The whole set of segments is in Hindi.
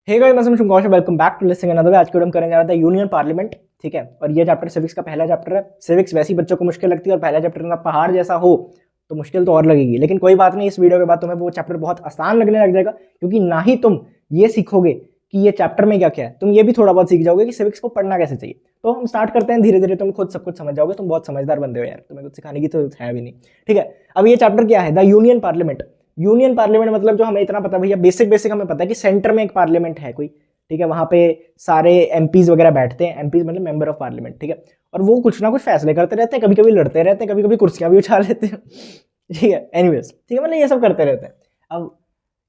हे गाइस, मैं Sumit Kaushal, welcome back to listening another. आज के वीडियो में करने जा रहा था यूनियन पार्लियामेंट। ठीक है, और ये चैप्टर सिविक्स का पहला चैप्टर है। सिविक्स वैसे ही बच्चों को मुश्किल लगती है और पहला चैप्टर का पहाड़ जैसा हो तो मुश्किल तो और लगेगी, लेकिन कोई बात नहीं, इस वीडियो के बाद तुम्हें वो चैप्टर बहुत आसान लगने लग जाएगा, क्योंकि ना ही तुम ये सीखोगे कि ये चैप्टर में क्या क्या है, तुम ये भी थोड़ा बहुत सीख जाओगे कि सिविक्स को पढ़ना कैसे चाहिए। तो हम स्टार्ट करते हैं, धीरे धीरे तुम खुद सब कुछ समझ जाओगे। तुम बहुत समझदार बंदे हो यार, तुम्हें कुछ सिखाने की तो है भी नहीं। ठीक है, अब ये चैप्टर क्या है, the union parliament. Union parliament मतलब जो हमें इतना पता भैया, बेसिक बेसिक हमें पता है कि सेंटर में एक पार्लियामेंट है कोई। ठीक है, वहां पे सारे एमपीज वगैरह बैठते हैं, एमपीज मतलब मेंबर ऑफ पार्लियामेंट। ठीक है, और वो कुछ ना कुछ फैसले करते रहते हैं, कभी कभी लड़ते रहते हैं, कभी कभी कुर्सियां भी उछाल लेते हैं। ठीक है, एनीवेज, ठीक है, मतलब ये सब करते रहते हैं। अब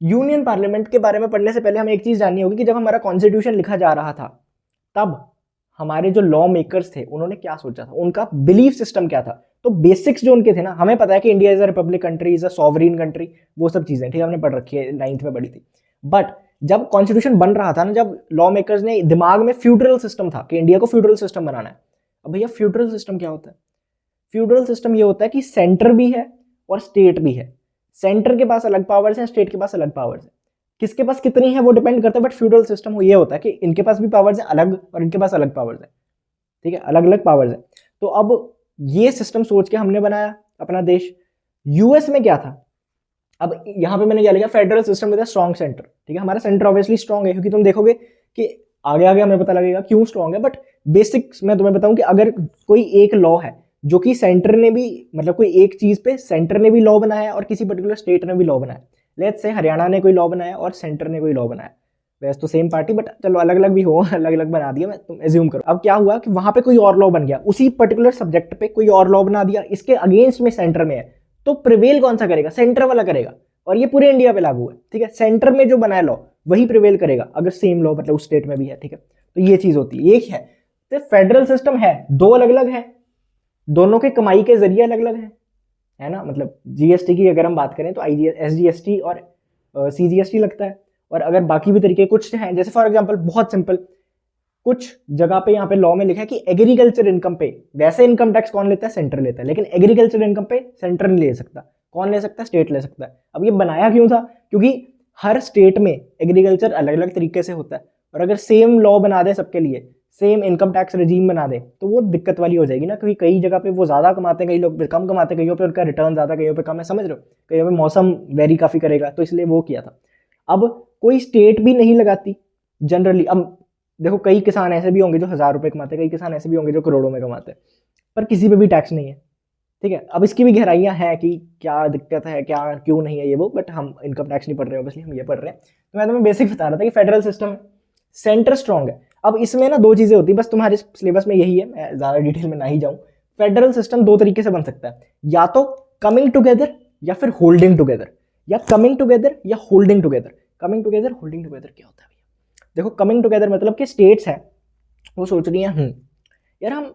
यूनियन पार्लियामेंट के बारे में पढ़ने से पहले हमें एक चीज जाननी होगी कि जब हमारा कॉन्स्टिट्यूशन लिखा जा रहा था तब हमारे जो लॉ मेकर्स थे उन्होंने क्या सोचा था, उनका बिलीफ सिस्टम क्या था। तो बेसिक्स जो उनके थे ना, हमें पता है कि India is a republic country, is a sovereign country, वो सब चीजें ठीक है हमने पढ़ रखी है, 9th में पढ़ी थी। बट जब कॉन्स्टिट्यूशन बन रहा था ना, जब लॉ मेकर्स ने दिमाग में फ्यूडरल सिस्टम था कि इंडिया को फ्यूडरल सिस्टम बनाना है। अब भैया फ्यूडरल सिस्टम क्या होता है? फ्यूडरल सिस्टम ये होता है कि सेंटर भी है और स्टेट भी है। सेंटर के पास अलग पावर्स हैं, स्टेट के पास अलग पावर्स हैं। किसके पास कितनी है वो डिपेंड करता है, बट फ्यूडरल सिस्टम ये होता है कि इनके पास भी पावर्स है अलग और इनके पास अलग पावर्स है। ठीक है, अलग अलग पावर्स है। तो अब ये सिस्टम सोच के हमने बनाया अपना देश। यूएस में क्या था, अब यहां पे मैंने क्या लिखा, federal system with a strong centre. ठीक है, हमारा सेंटर ऑब्वियसली स्ट्रॉन्ग है, क्योंकि तुम देखोगे कि आगे आगे हमें पता लगेगा क्यों स्ट्रॉन्ग है। बट बेसिक्स मैं तुम्हें बताऊं कि अगर कोई एक लॉ है जो कि सेंटर ने भी, मतलब कोई एक चीज पे सेंटर ने भी लॉ बनाया और किसी पर्टिकुलर स्टेट ने भी लॉ बनाया, लेट्स से हरियाणा ने कोई लॉ बनाया और सेंटर ने कोई लॉ बनाया, वैसे तो सेम पार्टी बट चलो अलग अलग भी हो, अलग अलग बना दिया, मैं तुम एज्यूम करो। अब क्या हुआ कि वहां पे कोई और लॉ बन गया, उसी पर्टिकुलर सब्जेक्ट पे कोई और लॉ बना दिया, इसके अगेंस्ट में सेंटर में है, तो प्रिवेल कौन सा करेगा? सेंटर वाला करेगा। और ये पूरे इंडिया पे लागू है। ठीक है, सेंटर में जो बनाया लॉ वही प्रिवेल करेगा, अगर सेम लॉ मतलब उस स्टेट में भी है। ठीक है, तो ये चीज होती है, एक है। तो फेडरल सिस्टम है, दो अलग अलग है, दोनों के कमाई के जरिए अलग अलग है ना। मतलब जीएसटी की अगर हम बात करें तो आई एसजीएसटी और सीजीएसटी लगता है, और अगर बाकी भी तरीके कुछ हैं, जैसे फॉर एग्जांपल बहुत सिंपल, कुछ जगह पे यहाँ पे लॉ में लिखा है कि एग्रीकल्चर इनकम पे, वैसे इनकम टैक्स कौन लेता है? सेंटर लेता है, लेकिन एग्रीकल्चर इनकम पे सेंटर नहीं ले सकता। कौन ले सकता है? स्टेट ले सकता है। अब ये बनाया क्यों था? क्योंकि हर स्टेट में एग्रीकल्चर अलग अलग तरीके से होता है, और अगर सेम लॉ बना दे सबके लिए, सेम इनकम टैक्स रजीम बना दे, तो वो दिक्कत वाली हो जाएगी ना, क्योंकि कई जगह पे वो ज्यादा कमाते हैं, कई लोग कम कमाते हैं, कईयों पे उनका रिटर्न ज्यादा, कईयों पे कम है, समझ रहे हो? कईयों पे मौसम वेरी काफी करेगा, तो इसलिए वो किया था। अब कोई स्टेट भी नहीं लगाती जनरली। अब देखो, कई किसान ऐसे भी होंगे जो 1000 रुपए कमाते हैं, कई किसान ऐसे भी होंगे जो करोड़ों में कमाते हैं, पर किसी पे भी टैक्स नहीं है। ठीक है, अब इसकी भी गहराइयां हैं कि क्या दिक्कत है, क्या क्यों नहीं है ये वो, बट हम इनकम टैक्स नहीं पढ़ रहे हैं, इसलिए हम ये पढ़ रहे हैं। तो मैं तुम्हें बेसिक बता रहा था कि फेडरल सिस्टम है, सेंटर स्ट्रॉन्ग है। अब इसमें ना दो चीजें होती है, बस तुम्हारे सिलेबस में यही है, मैं ज्यादा डिटेल में ना ही जाऊं। फेडरल सिस्टम दो तरीके से बन सकता है, या तो कमिंग टुगेदर या फिर होल्डिंग टुगेदर, या कमिंग टुगेदर या holding together. Coming together, holding together क्या होता है? देखो, कमिंग टुगेदर मतलब कि स्टेट्स हैं, वो सोच रही हैं यार हम,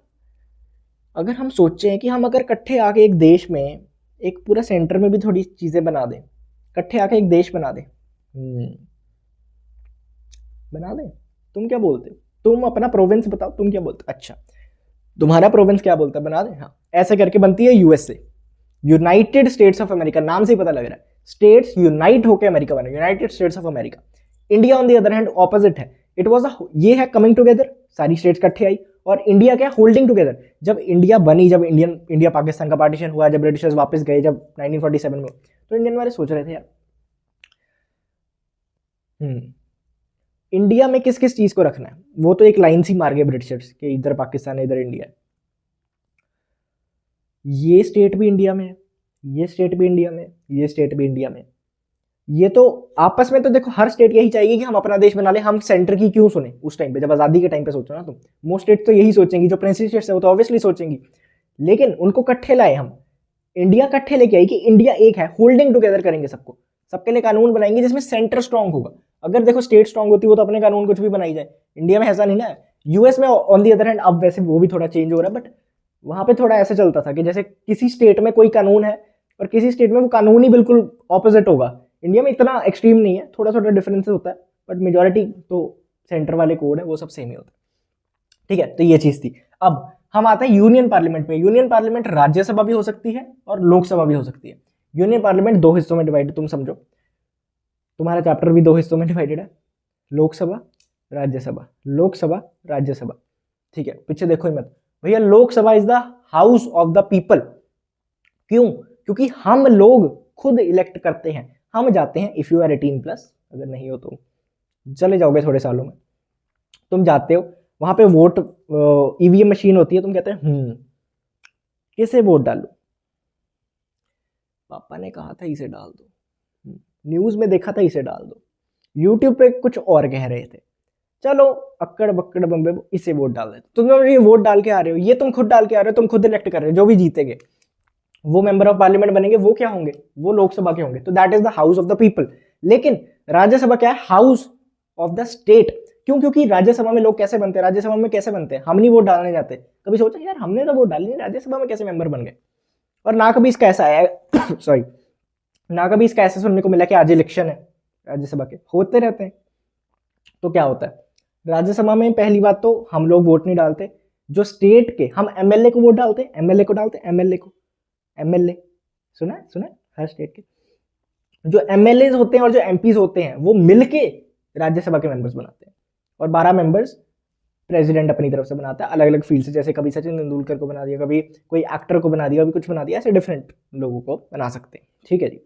अगर हम सोचें कि हम अगर इकट्ठे आके एक देश में, एक पूरा सेंटर में भी थोड़ी चीजें बना दें, इकट्ठे आके एक देश बना दें, बना दें। तुम क्या बोलते हो? तुम अपना प्रोविंस बताओ, तुम क्या बोलते हो? अच्छा, तुम्हारा प्रोविंस क्या बोलता है? बना दें। हाँ, ऐसे करके बनती है USA, United states of America. नाम से ही पता लग रहा है, स्टेट्स यूनाइट होकर अमेरिका बने, United states of America. India on the other hand opposite है, इट वाज ये है कमिंग टुगेदर, सारी स्टेट्स इकट्ठे आई। और इंडिया क्या? Holding together. जब इंडिया बनी, जब इंडिया पाकिस्तान का पार्टीशन हुआ, जब ब्रिटिशर्स वापस गए, जब 1947 में, तो इंडियन वाले सोच रहे थे यार, इंडिया में किस किस चीज को रखना है। वो तो एक लाइन सी मार गए ब्रिटिशर्स कि इधर पाकिस्तान है, इधर इंडिया है। ये स्टेट भी इंडिया में है, ये स्टेट भी इंडिया में, ये स्टेट भी इंडिया में। ये तो आपस में, तो देखो हर स्टेट यही चाहेगी कि हम अपना देश बना ले, हम सेंटर की क्यों सुने उस टाइम पे, जब आजादी के टाइम पे सोचो ना तुम, मोस्ट स्टेट तो यही सोचेंगी, जो प्रिंसिपल स्टेट्स है वो तो ऑब्वियसली सोचेंगी। लेकिन उनको इकट्ठे लाए हम, इंडिया इकट्ठे लेके आई कि इंडिया एक है, होल्डिंग टुगेदर करेंगे सबको, सबके लिए कानून बनाएंगे जिसमें सेंटर स्ट्रांग होगा। अगर देखो स्टेट स्ट्रांग होती वो तो अपने कानून कुछ भी बनाई जाए, इंडिया में ऐसा नहीं ना। यूएस में ऑन दी अदर हैंड, अब वैसे वो भी थोड़ा चेंज हो रहा है, बट वहां पे थोड़ा ऐसे चलता था कि जैसे किसी स्टेट में कोई कानून है और किसी स्टेट में वो कानून ही बिल्कुल ऑपोजिट होगा। इंडिया में इतना एक्सट्रीम नहीं है, थोड़ा थोड़ा डिफरेंसेस होता है, बट मेजोरिटी तो सेंटर वाले कोड है वो सब सेम ही होता है। ठीक है, तो ये चीज थी। अब हम आते हैं यूनियन पार्लियामेंट में। यूनियन पार्लियामेंट राज्यसभा भी हो सकती है और लोकसभा भी हो सकती है। यूनियन पार्लियामेंट दो हिस्सों में डिवाइड, तुम समझो, तुम्हारा चैप्टर भी दो हिस्सों में डिवाइडेड है। लोकसभा राज्यसभा, लोकसभा राज्यसभा, ठीक है, पीछे देखो ही मत भैया। Lok Sabha is the house of the people. क्यों? क्योंकि हम लोग खुद इलेक्ट करते हैं, हम जाते हैं। इफ यू आर 18+, अगर नहीं हो तो चले जाओगे थोड़े सालों में, तुम जाते हो वहां पे वोट, ईवीएम मशीन होती है, तुम कहते हैं किसे वोट डालूं, पापा ने कहा था इसे डाल दो, न्यूज में देखा था इसे डाल दो, यूट्यूब पे कुछ और कह रहे थे, चलो अक्कड़ बक्कड़ बम्बे इसे वोट डाल देते। तुम ये वोट डाल के आ रहे हो, ये तुम खुद डाल के आ रहे हो, तुम खुद इलेक्ट कर रहे हो। जो भी जीतेंगे वो मेंबर ऑफ पार्लियामेंट बनेंगे, वो क्या होंगे, वो लोकसभा के होंगे। तो that is the house of the people. लेकिन राज्यसभा क्या है, हाउस ऑफ द स्टेट। क्यों? क्योंकि राज्यसभा में लोग कैसे बनते हैं, राज्यसभा में कैसे बनते हैं, हम नहीं वोट डालने जाते। कभी सोचा यार हमने तो वोट डाली नहीं, राज्यसभा में कैसे मेंबर बन गए? और ना कभी इसका ऐसा आया सॉरी, ना कभी इसका ऐसा सुनने को मिला कि आज इलेक्शन है राज्यसभा के, होते रहते हैं। तो क्या होता है राज्यसभा में, पहली बात तो हम लोग वोट नहीं डालते, जो स्टेट के, हम एमएलए को वोट डालते हैं, एमएलए को डालते हैं, एमएलए को, एमएलए सुना है हर स्टेट के जो एमएलए होते हैं और जो एमपीज होते हैं वो मिलके राज्यसभा के मेंबर्स बनाते हैं। और 12 मेंबर्स प्रेसिडेंट अपनी तरफ से बनाता है, अलग अलग फील्ड से। जैसे कभी सचिन तेंदुलकर को बना दिया, कभी कोई एक्टर को बना दिया, कभी कुछ बना दिया, ऐसे डिफरेंट लोगों को बना सकते हैं। ठीक है जी,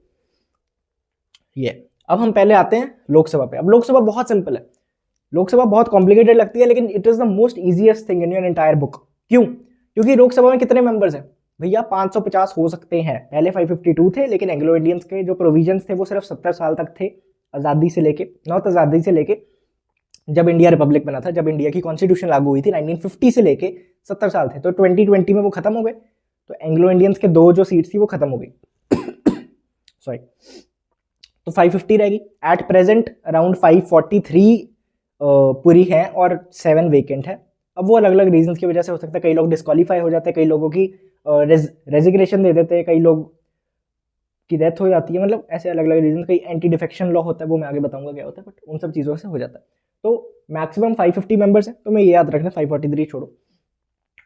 ये अब हम पहले आते हैं लोकसभा पे। अब लोकसभा बहुत सिंपल है, लोकसभा बहुत कॉम्प्लिकेटेड लगती है, लेकिन it is the most easiest thing in your entire book. क्यों? क्योंकि लोकसभा में कितने मेंबर्स हैं भैया? 550 हो सकते हैं। पहले 552 थे, लेकिन एंग्लो इंडियंस के जो प्रोविजंस थे वो सिर्फ 70 साल तक थे, आज़ादी से लेके, नॉर्थ आज़ादी से लेके जब इंडिया रिपब्लिक बना था, जब इंडिया की कॉन्स्टिट्यूशन लागू हुई थी 1950 से लेके 70 साल थे। तो 2020 में वो खत्म हो गए, तो एंग्लो इंडियंस के 2 जो सीट्स थी वो खत्म हो गई सॉरी, तो 550 रहेगी। एट प्रेजेंट अराउंड 543 पूरी है और 7 वेकेंट है। अब वो अलग अलग रीजंस की वजह से हो सकता है, कई लोग डिस्क्वालीफाई हो जाते हैं, कई लोगों की रेजिग्नेशन दे देते हैं, कई लोग की डेथ हो जाती है, मतलब ऐसे अलग अलग रीजन। कई एंटी डिफेक्शन लॉ होता है, वो मैं आगे बताऊंगा क्या होता है, बट उन सब चीज़ों से हो जाता है। तो मैक्सिमम 550 मेंबर्स है, तो मैं ये याद रखना 543 छोड़ो।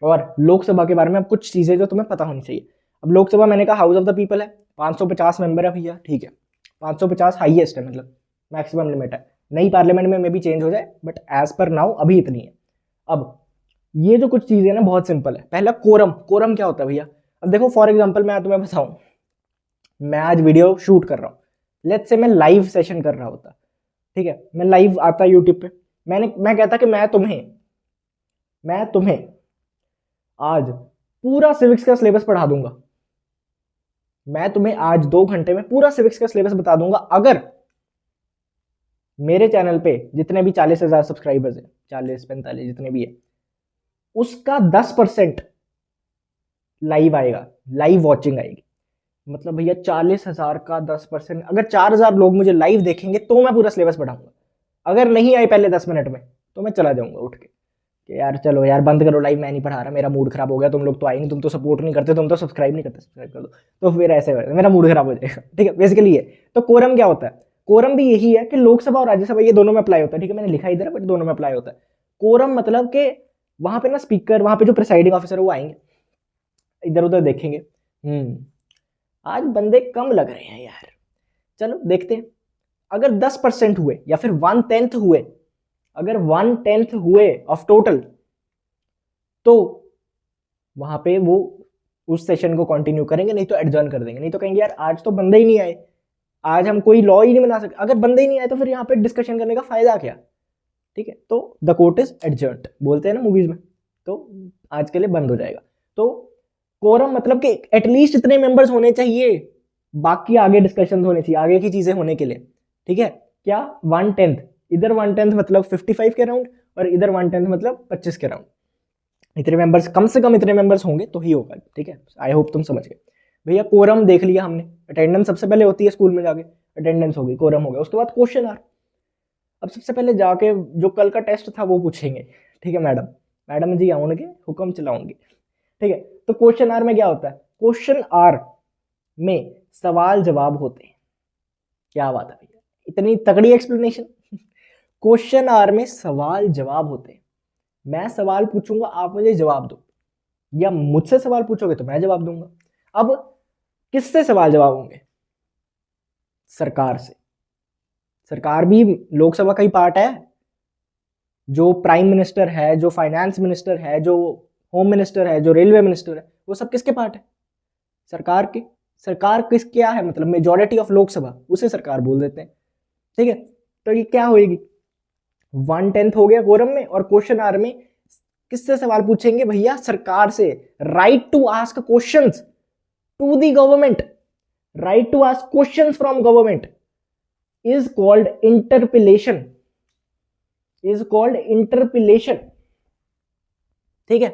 और लोकसभा के बारे में अब कुछ चीज़ें जो तुम्हें पता होनी चाहिए। अब लोकसभा मैंने कहा हाउस ऑफ द पीपल है, 550 मेंबर है भैया, ठीक है, 550 हाईएस्ट है, मतलब मैक्सिमम लिमिट है। नई पार्लियामेंट में भी चेंज हो जाए, बट एज पर नाउ अभी इतनी है। अब ये जो कुछ चीज़ें ना बहुत सिंपल है। पहला कोरम, कोरम क्या होता है भैया? अब देखो फॉर एग्जाम्पल मैं तुम्हें बताऊं, मैं आज वीडियो शूट कर रहा हूँ, लेट्स से मैं लाइव सेशन कर रहा होता, ठीक है, मैं लाइव आता यूट्यूब पे, मैं कहता कि मैं तुम्हें आज पूरा सिविक्स का सिलेबस पढ़ा दूंगा, मैं तुम्हें आज 2 घंटे में पूरा सिविक्स का सिलेबस बता दूंगा, अगर मेरे चैनल पे जितने भी 40,000 सब्सक्राइबर्स हैं, 40-45 जितने भी है, उसका 10% लाइव आएगा, लाइव वॉचिंग आएगी। मतलब भैया 40,000 का 10%, अगर 4,000 लोग मुझे लाइव देखेंगे तो मैं पूरा सिलेबस पढ़ाऊंगा। अगर नहीं आए पहले 10 मिनट में तो मैं चला जाऊंगा उठ के कि यार चलो यार बंद करो लाइव, मैं नहीं पढ़ा रहा, मेरा मूड खराब हो गया, तुम लोग तो आए नहीं, तुम तो सपोर्ट नहीं करते, तुम तो सब्सक्राइब नहीं करते, सब्सक्राइब कर दो। तो फिर ऐसे मेरा मूड खराब हो जाएगा, ठीक है, बेसिकली ये। तो कोरम क्या होता है? कोरम भी यही है कि लोकसभा और राज्यसभा ये दोनों में अप्लाई होता है, ठीक है, मैंने लिखा इधर, बट दोनों में अप्लाई होता है। कोरम मतलब कि वहां पे ना स्पीकर, वहां पे जो प्रिसाइडिंग ऑफिसर वो आएंगे, इधर उधर देखेंगे, आज बंदे कम लग रहे हैं यार, चलो देखते हैं। अगर 10% हुए या फिर 1/10 हुए, अगर 1/10 हुए ऑफ टोटल, तो वहां पे वो उस सेशन को कंटिन्यू करेंगे, नहीं तो एडजर्न कर देंगे। नहीं तो कहेंगे यार आज तो बंदे ही नहीं आए, आज हम कोई लॉ ही नहीं बना सकते। अगर बंदे ही नहीं आए तो फिर यहाँ पे डिस्कशन करने का फायदा क्या? ठीक है, तो द कोर्ट इज एडजर्न्ड बोलते हैं ना मूवीज में, तो आज के लिए बंद हो जाएगा। तो कोरम मतलब कि एटलीस्ट इतने मेंबर्स होने चाहिए, बाकी आगे डिस्कशन होने चाहिए, आगे की चीजें होने के लिए, ठीक है। क्या 1/10, इधर 1/10 मतलब 55 के राउंड, और इधर 1/10 मतलब 25 के राउंड। इतने मेंबर्स, कम से कम इतने मेंबर्स होंगे तो ही होगा, ठीक है। आई होप तुम समझ गए भैया। कोरम देख लिया हमने, अटेंडेंस सबसे पहले होती है स्कूल में जाके, अटेंडेंस हो गई, कोरम हो गया, उसके बाद क्वेश्चन आर। अब सबसे पहले जाके जो कल का टेस्ट था वो पूछेंगे, ठीक है, मैडम जी आऊंगे, हुक्म चलाऊंगे, ठीक है। तो क्वेश्चन आर में क्या होता है? क्वेश्चन आर में सवाल जवाब होते हैं। क्या बात है भैया, इतनी तगड़ी एक्सप्लेनेशन। क्वेश्चन आर में सवाल जवाब होते हैं, मैं सवाल पूछूंगा, आप मुझे जवाब दो, या मुझसे सवाल पूछोगे तो मैं जवाब दूंगा। अब किससे सवाल जवाब होंगे? सरकार से। सरकार भी लोकसभा का ही पार्ट है, जो प्राइम मिनिस्टर है, जो फाइनेंस मिनिस्टर है, जो होम मिनिस्टर है, जो रेलवे मिनिस्टर है, वो सब किसके पार्ट है? सरकार के। सरकार किस क्या है, मतलब मेजॉरिटी ऑफ लोकसभा, उसे सरकार बोल देते हैं। ठीक है, तो ये क्या होएगी, 1/10 हो गया कोरम में। और क्वेश्चन आर में किससे सवाल पूछेंगे भैया? सरकार से। Right to ask questions to the government, right to ask questions from government is called interpellation, is called interpellation. ठीक है,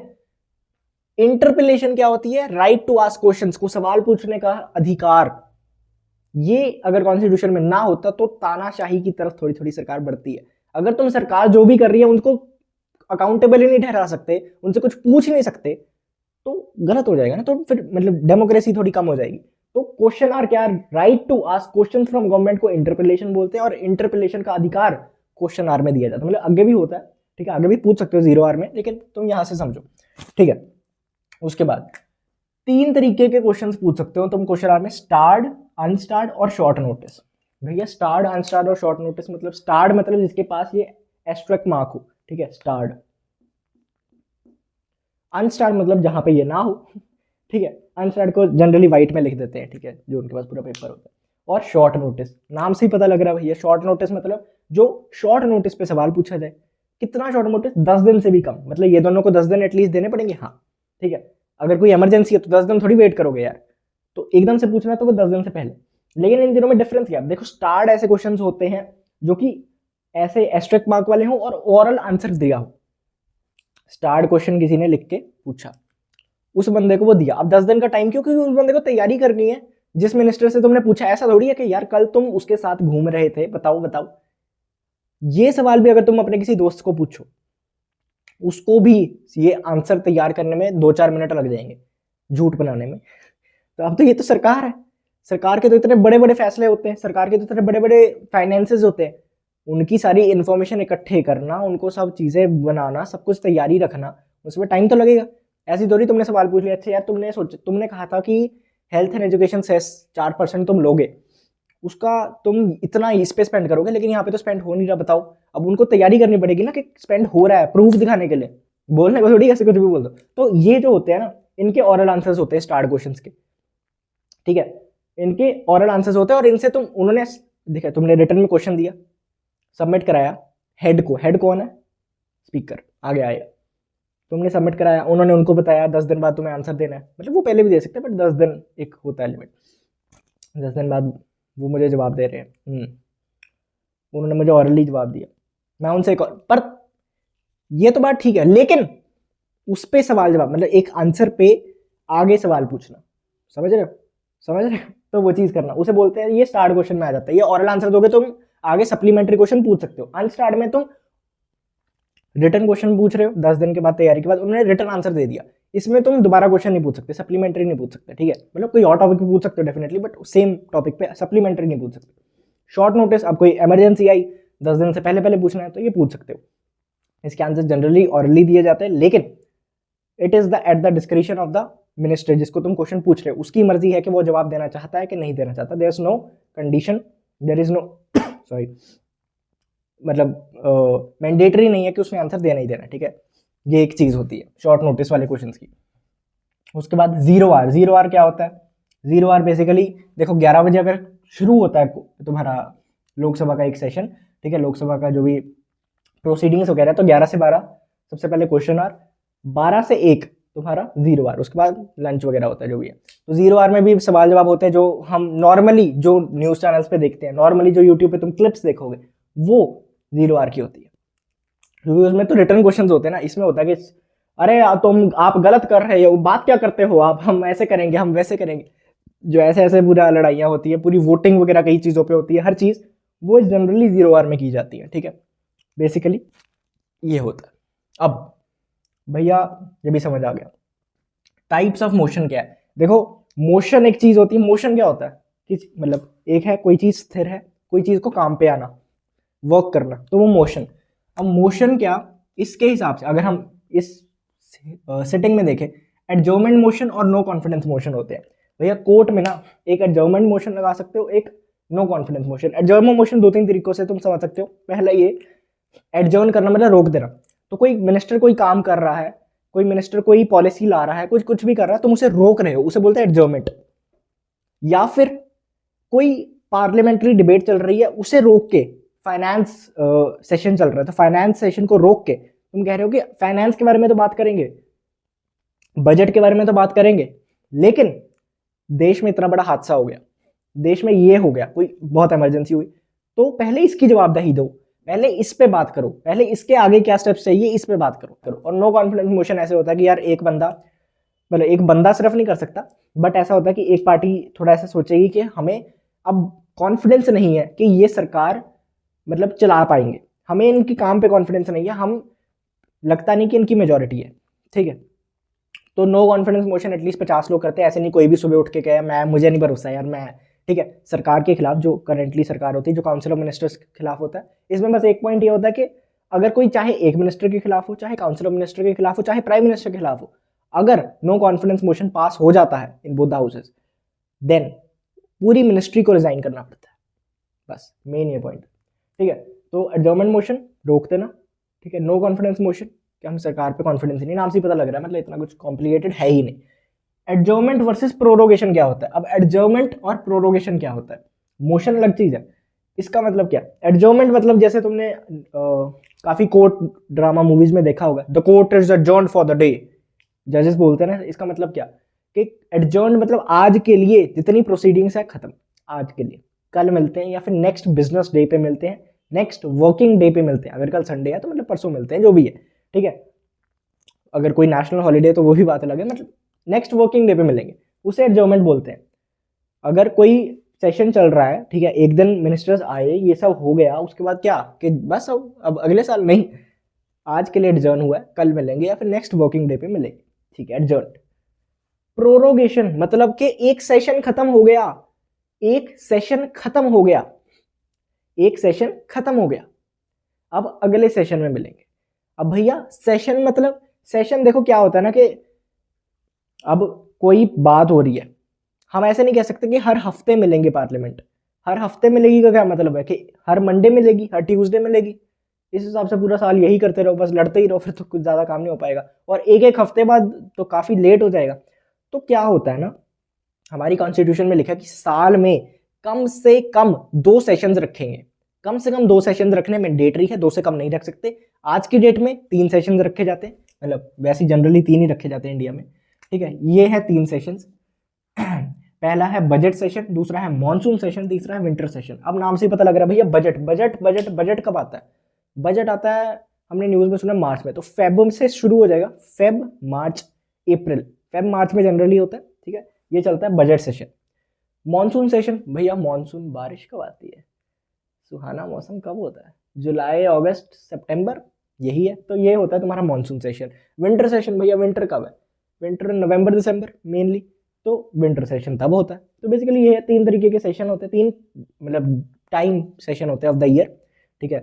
इंटरपिलेशन क्या होती है? राइट टू आस्क क्वेश्चंस, को सवाल पूछने का अधिकार। ये अगर कॉन्स्टिट्यूशन में ना होता तो तानाशाही की तरफ थोड़ी थोड़ी सरकार बढ़ती है। अगर तुम सरकार जो भी कर रही है उनको अकाउंटेबल ही नहीं ठहरा सकते, उनसे कुछ पूछ नहीं सकते, तो गलत हो जाएगा ना, तो फिर मतलब डेमोक्रेसी थोड़ी कम हो जाएगी। तो क्वेश्चन आर क्या? Right to ask question from government को इंटरपिलेशन बोलते हैं, और इंटरपिलेशन का अधिकार क्वेश्चन आर में दिया जाता है। मतलब आगे भी होता है, ठीक है, आगे भी पूछ सकते हो 0 आर में, लेकिन तुम यहां से समझो। ठीक है, उसके बाद 3 तरीके के क्वेश्चंस पूछ सकते हो तुम क्वेश्चन आर में, स्टार्ड, अनस्टार्ड और शॉर्ट नोटिस। भैया स्टार्ड, अनस्टार्ड और शॉर्ट नोटिस मतलब, स्टार्ड मतलब जिसके पास ये एस्ट्रिक मार्क हो, ठीक है, स्टार्ड। अनस्टार्ड मतलब जहां पे ये ना हो, ठीक है, अनस्टार्ड को जनरली व्हाइट में लिख देते हैं, ठीक है, जो उनके पास पूरा पेपर होता है। और शॉर्ट नोटिस, नाम से ही पता लग रहा है भैया, शॉर्ट नोटिस मतलब जो शॉर्ट नोटिस पे सवाल पूछा जाए। कितना शॉर्ट नोटिस? 10 दिन से भी कम, मतलब ये दोनों को 10 दिन एटलीस्ट देने पड़ेंगे। हाँ ठीक है, अगर कोई इमरजेंसी है तो 10 दिन थोड़ी वेट करोगे यार, तो एकदम से पूछना है तो वो 10 दिन से पहले। लेकिन इन दिनों में डिफरेंस क्या है? देखो, स्टार्ड ऐसे क्वेश्चंस होते हैं जो कि ऐसे एस्ट्रिक मार्क वाले हों और ओरल आंसर दिया हो। स्टार्ड क्वेश्चन किसी ने लिख के पूछा, उस बंदे को वो दिया। अब 10 दिन का टाइम क्यों? क्योंकि उस बंदे को तैयारी करनी है। जिस मिनिस्टर से तुमने पूछा, ऐसा थोड़ी है कि यार कल तुम उसके साथ घूम रहे थे, बताओ बताओ। ये सवाल भी अगर तुम अपने किसी दोस्त को पूछो, उसको भी ये आंसर तैयार करने में 2-4 मिनट लग जाएंगे, झूठ बनाने में। तो अब तो ये तो सरकार है, सरकार के तो इतने बड़े बड़े फैसले होते हैं, सरकार के तो इतने बड़े बड़े फाइनेंसेस होते हैं, उनकी सारी इंफॉर्मेशन इकट्ठे करना, उनको सब चीज़ें बनाना, सब कुछ तैयारी रखना, उसमें टाइम तो लगेगा। ऐसी थोड़ी तुमने सवाल पूछ लिया, अच्छा यार तुमने कहा था कि हेल्थ एंड एजुकेशन सेस 4% तुम लोगे, उसका तुम इतना इस पे स्पेंड करोगे, लेकिन यहाँ पे तो स्पेंड हो नहीं रहा, बताओ। अब उनको तैयारी करनी पड़ेगी ना कि स्पेंड हो रहा है, प्रूफ दिखाने के लिए, बोलने को थोड़ी ऐसे कुछ भी बोल दो। तो ये जो होते हैं ना, इनके ऑरल आंसर्स होते हैं स्टार्ट क्वेश्चंस के, ठीक है, इनके ऑरल आंसर्स होते हैं। और इनसे उन्होंने देखा, तुमने रिटर्न में क्वेश्चन दिया, सबमिट कराया, हेड कौन है? स्पीकर, आगे आएगा। तुमने सबमिट कराया, उन्होंने उनको बताया 10 दिन बाद तुम्हें आंसर देना है, मतलब वो पहले भी दे सकते हैं, बट 10 दिन एक होता है लिमिट। 10 दिन बाद वो मुझे जवाब दे रहे हैं, उन्होंने मुझे ऑरली जवाब दिया, मैं उनसे एक पर ये तो बात ठीक है, लेकिन उस पे सवाल जवाब, मतलब एक आंसर पे आगे सवाल पूछना, समझ रहे हो? समझ रहे हो? तो वो चीज़ करना, उसे बोलते हैं, ये स्टार्ट क्वेश्चन में आ जाता है। ये ऑरल आंसर दोगे तुम आगे सप्लीमेंट्री क्वेश्चन पूछ सकते हो। अनस्टार्ट में तुम रिटर्न क्वेश्चन पूछ रहे हो, 10 दिन के बाद तैयारी के बाद उन्होंने रिटर्न आंसर दे दिया, इसमें तुम दोबारा क्वेश्चन नहीं पूछ सकते, सप्लीमेंट्री नहीं पूछ सकते, ठीक है, मतलब कोई और टॉपिक पे पूछ सकते हो डेफिनेटली, बट सेम टॉपिक पे सप्लीमेंट्री नहीं पूछ सकते। शॉर्ट नोटिस, अब कोई इमरजेंसी आई 10 दिन से पहले पहले पूछना है तो ये पूछ सकते हो। इसके आंसर जनरली ऑरली दिए जाते हैं, लेकिन it is the at the description of the minister, जिसको तुम क्वेश्चन पूछ रहे हो उसकी मर्जी है कि वो जवाब देना चाहता है कि नहीं देना चाहता। There is no condition, there is no sorry, मतलब मैंडेटरी नहीं है कि उसमें आंसर देना ही देना, ठीक है, ये एक चीज होती है शॉर्ट नोटिस वाले क्वेश्चंस की। उसके बाद 0 आर, 0 आर क्या होता है? 0 आर बेसिकली देखो, 11 बजे अगर शुरू होता है तुम्हारा लोकसभा का एक सेशन, ठीक है, लोकसभा का जो भी प्रोसीडिंग्स वगैरह, तो 11 से 12 सबसे पहले क्वेश्चन आर, 12 से 1 तुम्हारा 0 आर, उसके बाद लंच वगैरह होता है जो भी है। तो 0 आर में भी सवाल जवाब होते हैं जो हम नॉर्मली जो न्यूज़ चैनल्स पे देखते हैं, नॉर्मली जो यूट्यूब पे तुम क्लिप्स देखोगे, वो 0 आर की होती है। क्योंकि उसमें तो रिटर्न क्वेश्चंस होते हैं ना, इसमें होता है कि अरे तुम आप गलत कर रहे हो, बात क्या करते हो आप, हम ऐसे करेंगे, हम वैसे करेंगे, जो ऐसे ऐसे पूरा लड़ाइयाँ होती है, पूरी वोटिंग वगैरह कई चीज़ों पे होती है, हर चीज़ वो जनरली 0 आर में की जाती है, ठीक है, बेसिकली ये होता है। अब भैया ये भी समझ आ गया, टाइप्स ऑफ मोशन क्या है। देखो, मोशन एक चीज़ होती है, मोशन क्या होता है कि मतलब एक है कोई चीज़ स्थिर है, कोई चीज़ को काम पे आना, वर्क करना, तो वो मोशन। अब मोशन क्या, इसके हिसाब से अगर हम इस सेटिंग में देखें, एडजर्नमेंट मोशन और नो कॉन्फिडेंस मोशन होते हैं। भैया कोर्ट में ना एक एडजर्नमेंट मोशन लगा सकते हो, एक no confidence motion. Adjournment motion 2-3 तरीकों से तुम समझ सकते हो। पहला ये एडजर्न करना मतलब रोक देना। तो कोई मिनिस्टर कोई काम कर रहा है, कोई मिनिस्टर कोई पॉलिसी ला रहा है, कुछ भी कर रहा है, तुम उसे रोक रहे हो, उसे बोलते हैं एडजर्नमेंट। या फिर कोई पार्लियामेंट्री डिबेट चल रही है, उसे रोक के, फाइनेंस सेशन चल रहा है तो फाइनेंस सेशन को रोक के तुम कह रहे हो कि फाइनेंस के बारे में तो बात करेंगे, बजट के बारे में तो बात करेंगे, लेकिन देश में इतना बड़ा हादसा हो गया, देश में ये हो गया, कोई बहुत इमरजेंसी हुई, तो पहले इसकी जवाबदेही दो, पहले इस पे बात करो, पहले इसके आगे क्या स्टेप्स चाहिए इस पे बात करो। और नो कॉन्फिडेंस मोशन ऐसे होता है कि यार एक बंदा, मतलब एक बंदा सिर्फ नहीं कर सकता, बट ऐसा होता है कि एक पार्टी थोड़ा ऐसा सोचेगी कि हमें अब कॉन्फिडेंस नहीं है कि ये सरकार मतलब चला पाएंगे, हमें इनकी काम पे कॉन्फिडेंस नहीं है, हम लगता नहीं कि इनकी मेजोरिटी है, ठीक है। तो नो कॉन्फिडेंस मोशन एटलीस्ट 50 लोग करते हैं, ऐसे नहीं कोई भी सुबह उठ के कहे मैं, मुझे नहीं भरोसा यार मैं, ठीक है, सरकार के खिलाफ, जो करेंटली सरकार होती है, जो काउंसिल ऑफ मिनिस्टर्स के खिलाफ होता है। इसमें बस एक पॉइंट ये होता है कि अगर कोई चाहे एक मिनिस्टर के खिलाफ हो, चाहे काउंसिल ऑफ मिनिस्टर के खिलाफ हो, चाहे प्राइम मिनिस्टर के खिलाफ हो, अगर नो कॉन्फिडेंस मोशन पास हो जाता है in both the houses, then पूरी मिनिस्ट्री को रिजाइन करना पड़ता है, बस मेन ये पॉइंट, ठीक है। तो एडजर्नमेंट मोशन रोक देना, ठीक है। नो कॉन्फिडेंस मोशन कि हम सरकार पे कॉन्फिडेंस ही नहीं, नाम से पता लग रहा है, मतलब इतना कुछ कॉम्प्लिकेटेड है ही नहीं। एडजर्नमेंट वर्सेस प्रोरोगेशन क्या होता है? अब एडजर्नमेंट और प्रोरोगेशन क्या होता है? मोशन अलग चीज है, इसका मतलब क्या? एडजर्नमेंट मतलब जैसे तुमने काफी कोर्ट ड्रामा मूवीज में देखा होगा, the court is adjourned for the day, जजेस बोलते हैं ना, इसका मतलब क्या कि एडजर्न मतलब आज के लिए जितनी प्रोसीडिंग्स है खत्म, आज के लिए, कल मिलते हैं या फिर नेक्स्ट बिजनेस डे पे मिलते हैं, नेक्स्ट वर्किंग डे पे मिलते हैं, अगर कल संडे है तो मतलब परसों मिलते हैं, जो भी है, ठीक है। अगर कोई नेशनल हॉलीडे तो वो भी बात अलग है, मतलब नेक्स्ट वर्किंग डे पे मिलेंगे, उसे एडजर्नमेंट बोलते हैं। अगर कोई सेशन चल रहा है, ठीक है, एक दिन मिनिस्टर्स आए, ये सब हो गया, उसके बाद क्या कि बस अब अगले साल नहीं, आज के लिए एडजर्न हुआ है, कल मिलेंगे या फिर नेक्स्ट वर्किंग डे पे मिलेंगे, ठीक है, एडजर्न। प्रोरोगेशन मतलब कि एक सेशन खत्म हो गया, एक सेशन खत्म हो गया, एक सेशन खत्म हो गया, अब अगले सेशन में मिलेंगे। अब भैया सेशन मतलब, सेशन देखो क्या होता है ना कि अब कोई बात हो रही है, हम ऐसे नहीं कह सकते कि हर हफ्ते मिलेंगे पार्लियामेंट, हर हफ्ते मिलेगी का क्या मतलब है कि हर मंडे मिलेगी, हर ट्यूसडे मिलेगी, इस हिसाब से पूरा साल यही करते रहो, बस लड़ते ही रहो, फिर तो कुछ ज़्यादा काम नहीं हो पाएगा, और एक एक हफ्ते बाद तो काफ़ी लेट हो जाएगा। तो क्या होता है ना, हमारी कॉन्स्टिट्यूशन में लिखा है कि साल में कम से कम 2 सेशंस रखेंगे, कम से कम 2 सेशंस रखने मैंडेटरी है, 2 से कम नहीं रख सकते। आज की डेट में 3 सेशंस रखे जाते हैं, मतलब वैसे जनरली 3 ही रखे जाते हैं इंडिया में, ठीक है। ये है 3 सेशंस, पहला है बजट सेशन, दूसरा है मॉनसून सेशन, तीसरा है विंटर सेशन। अब नाम से ही पता लग रहा है भैया बजट बजट बजट बजट कब आता है? बजट आता है, हमने न्यूज़ में सुना मार्च में, तो फेब से शुरू हो जाएगा, फेब मार्च अप्रैल, फेब मार्च में जनरली होता है, ठीक है, ये चलता है बजट सेशन। मॉनसून सेशन, भैया मॉनसून बारिश कब आती है, सुहाना मौसम कब होता है? जुलाई अगस्त सितंबर, यही है, तो ये होता है तुम्हारा मॉनसून सेशन। विंटर सेशन, भैया विंटर कब है? विंटर नवंबर दिसंबर मेनली, तो विंटर सेशन तब होता है। तो बेसिकली ये 3 तरीके के सेशन होते हैं, 3 मतलब टाइम सेशन होते हैं ऑफ द ईयर, ठीक है।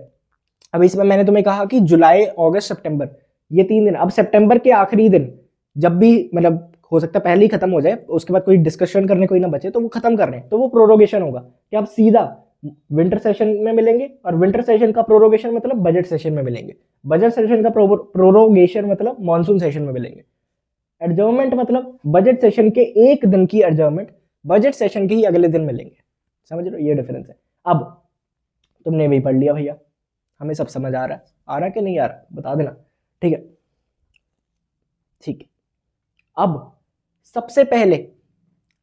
अब इसमें मैंने तुम्हें कहा कि जुलाई अगस्त सितंबर, ये 3 दिन। अब सितंबर के आखिरी दिन जब भी मतलब हो सकता है पहले ही खत्म हो जाए, उसके बाद कोई डिस्कशन करने कोई ना बचे, तो वो खत्म कर रहे हैं, तो वो प्रोरोगेशन होगा कि अब सीधा विंटर सेशन में मिलेंगे, और विंटर सेशन का प्रोरोगेशन मतलब बजट सेशन में मिलेंगे, बजट सेशन का प्रोरोगेशन मतलब मॉनसून सेशन में मिलेंगे। एडजर्नमेंट मतलब बजट सेशन के एक दिन की एडजर्नमेंट, बजट सेशन के ही अगले दिन मिलेंगे, समझ रहे हो, ये डिफरेंस है। अब तुमने भी पढ़ लिया भैया, हमें सब समझ आ रहा कि नहीं आ रहा, बता देना, ठीक है, ठीक है। अब सबसे पहले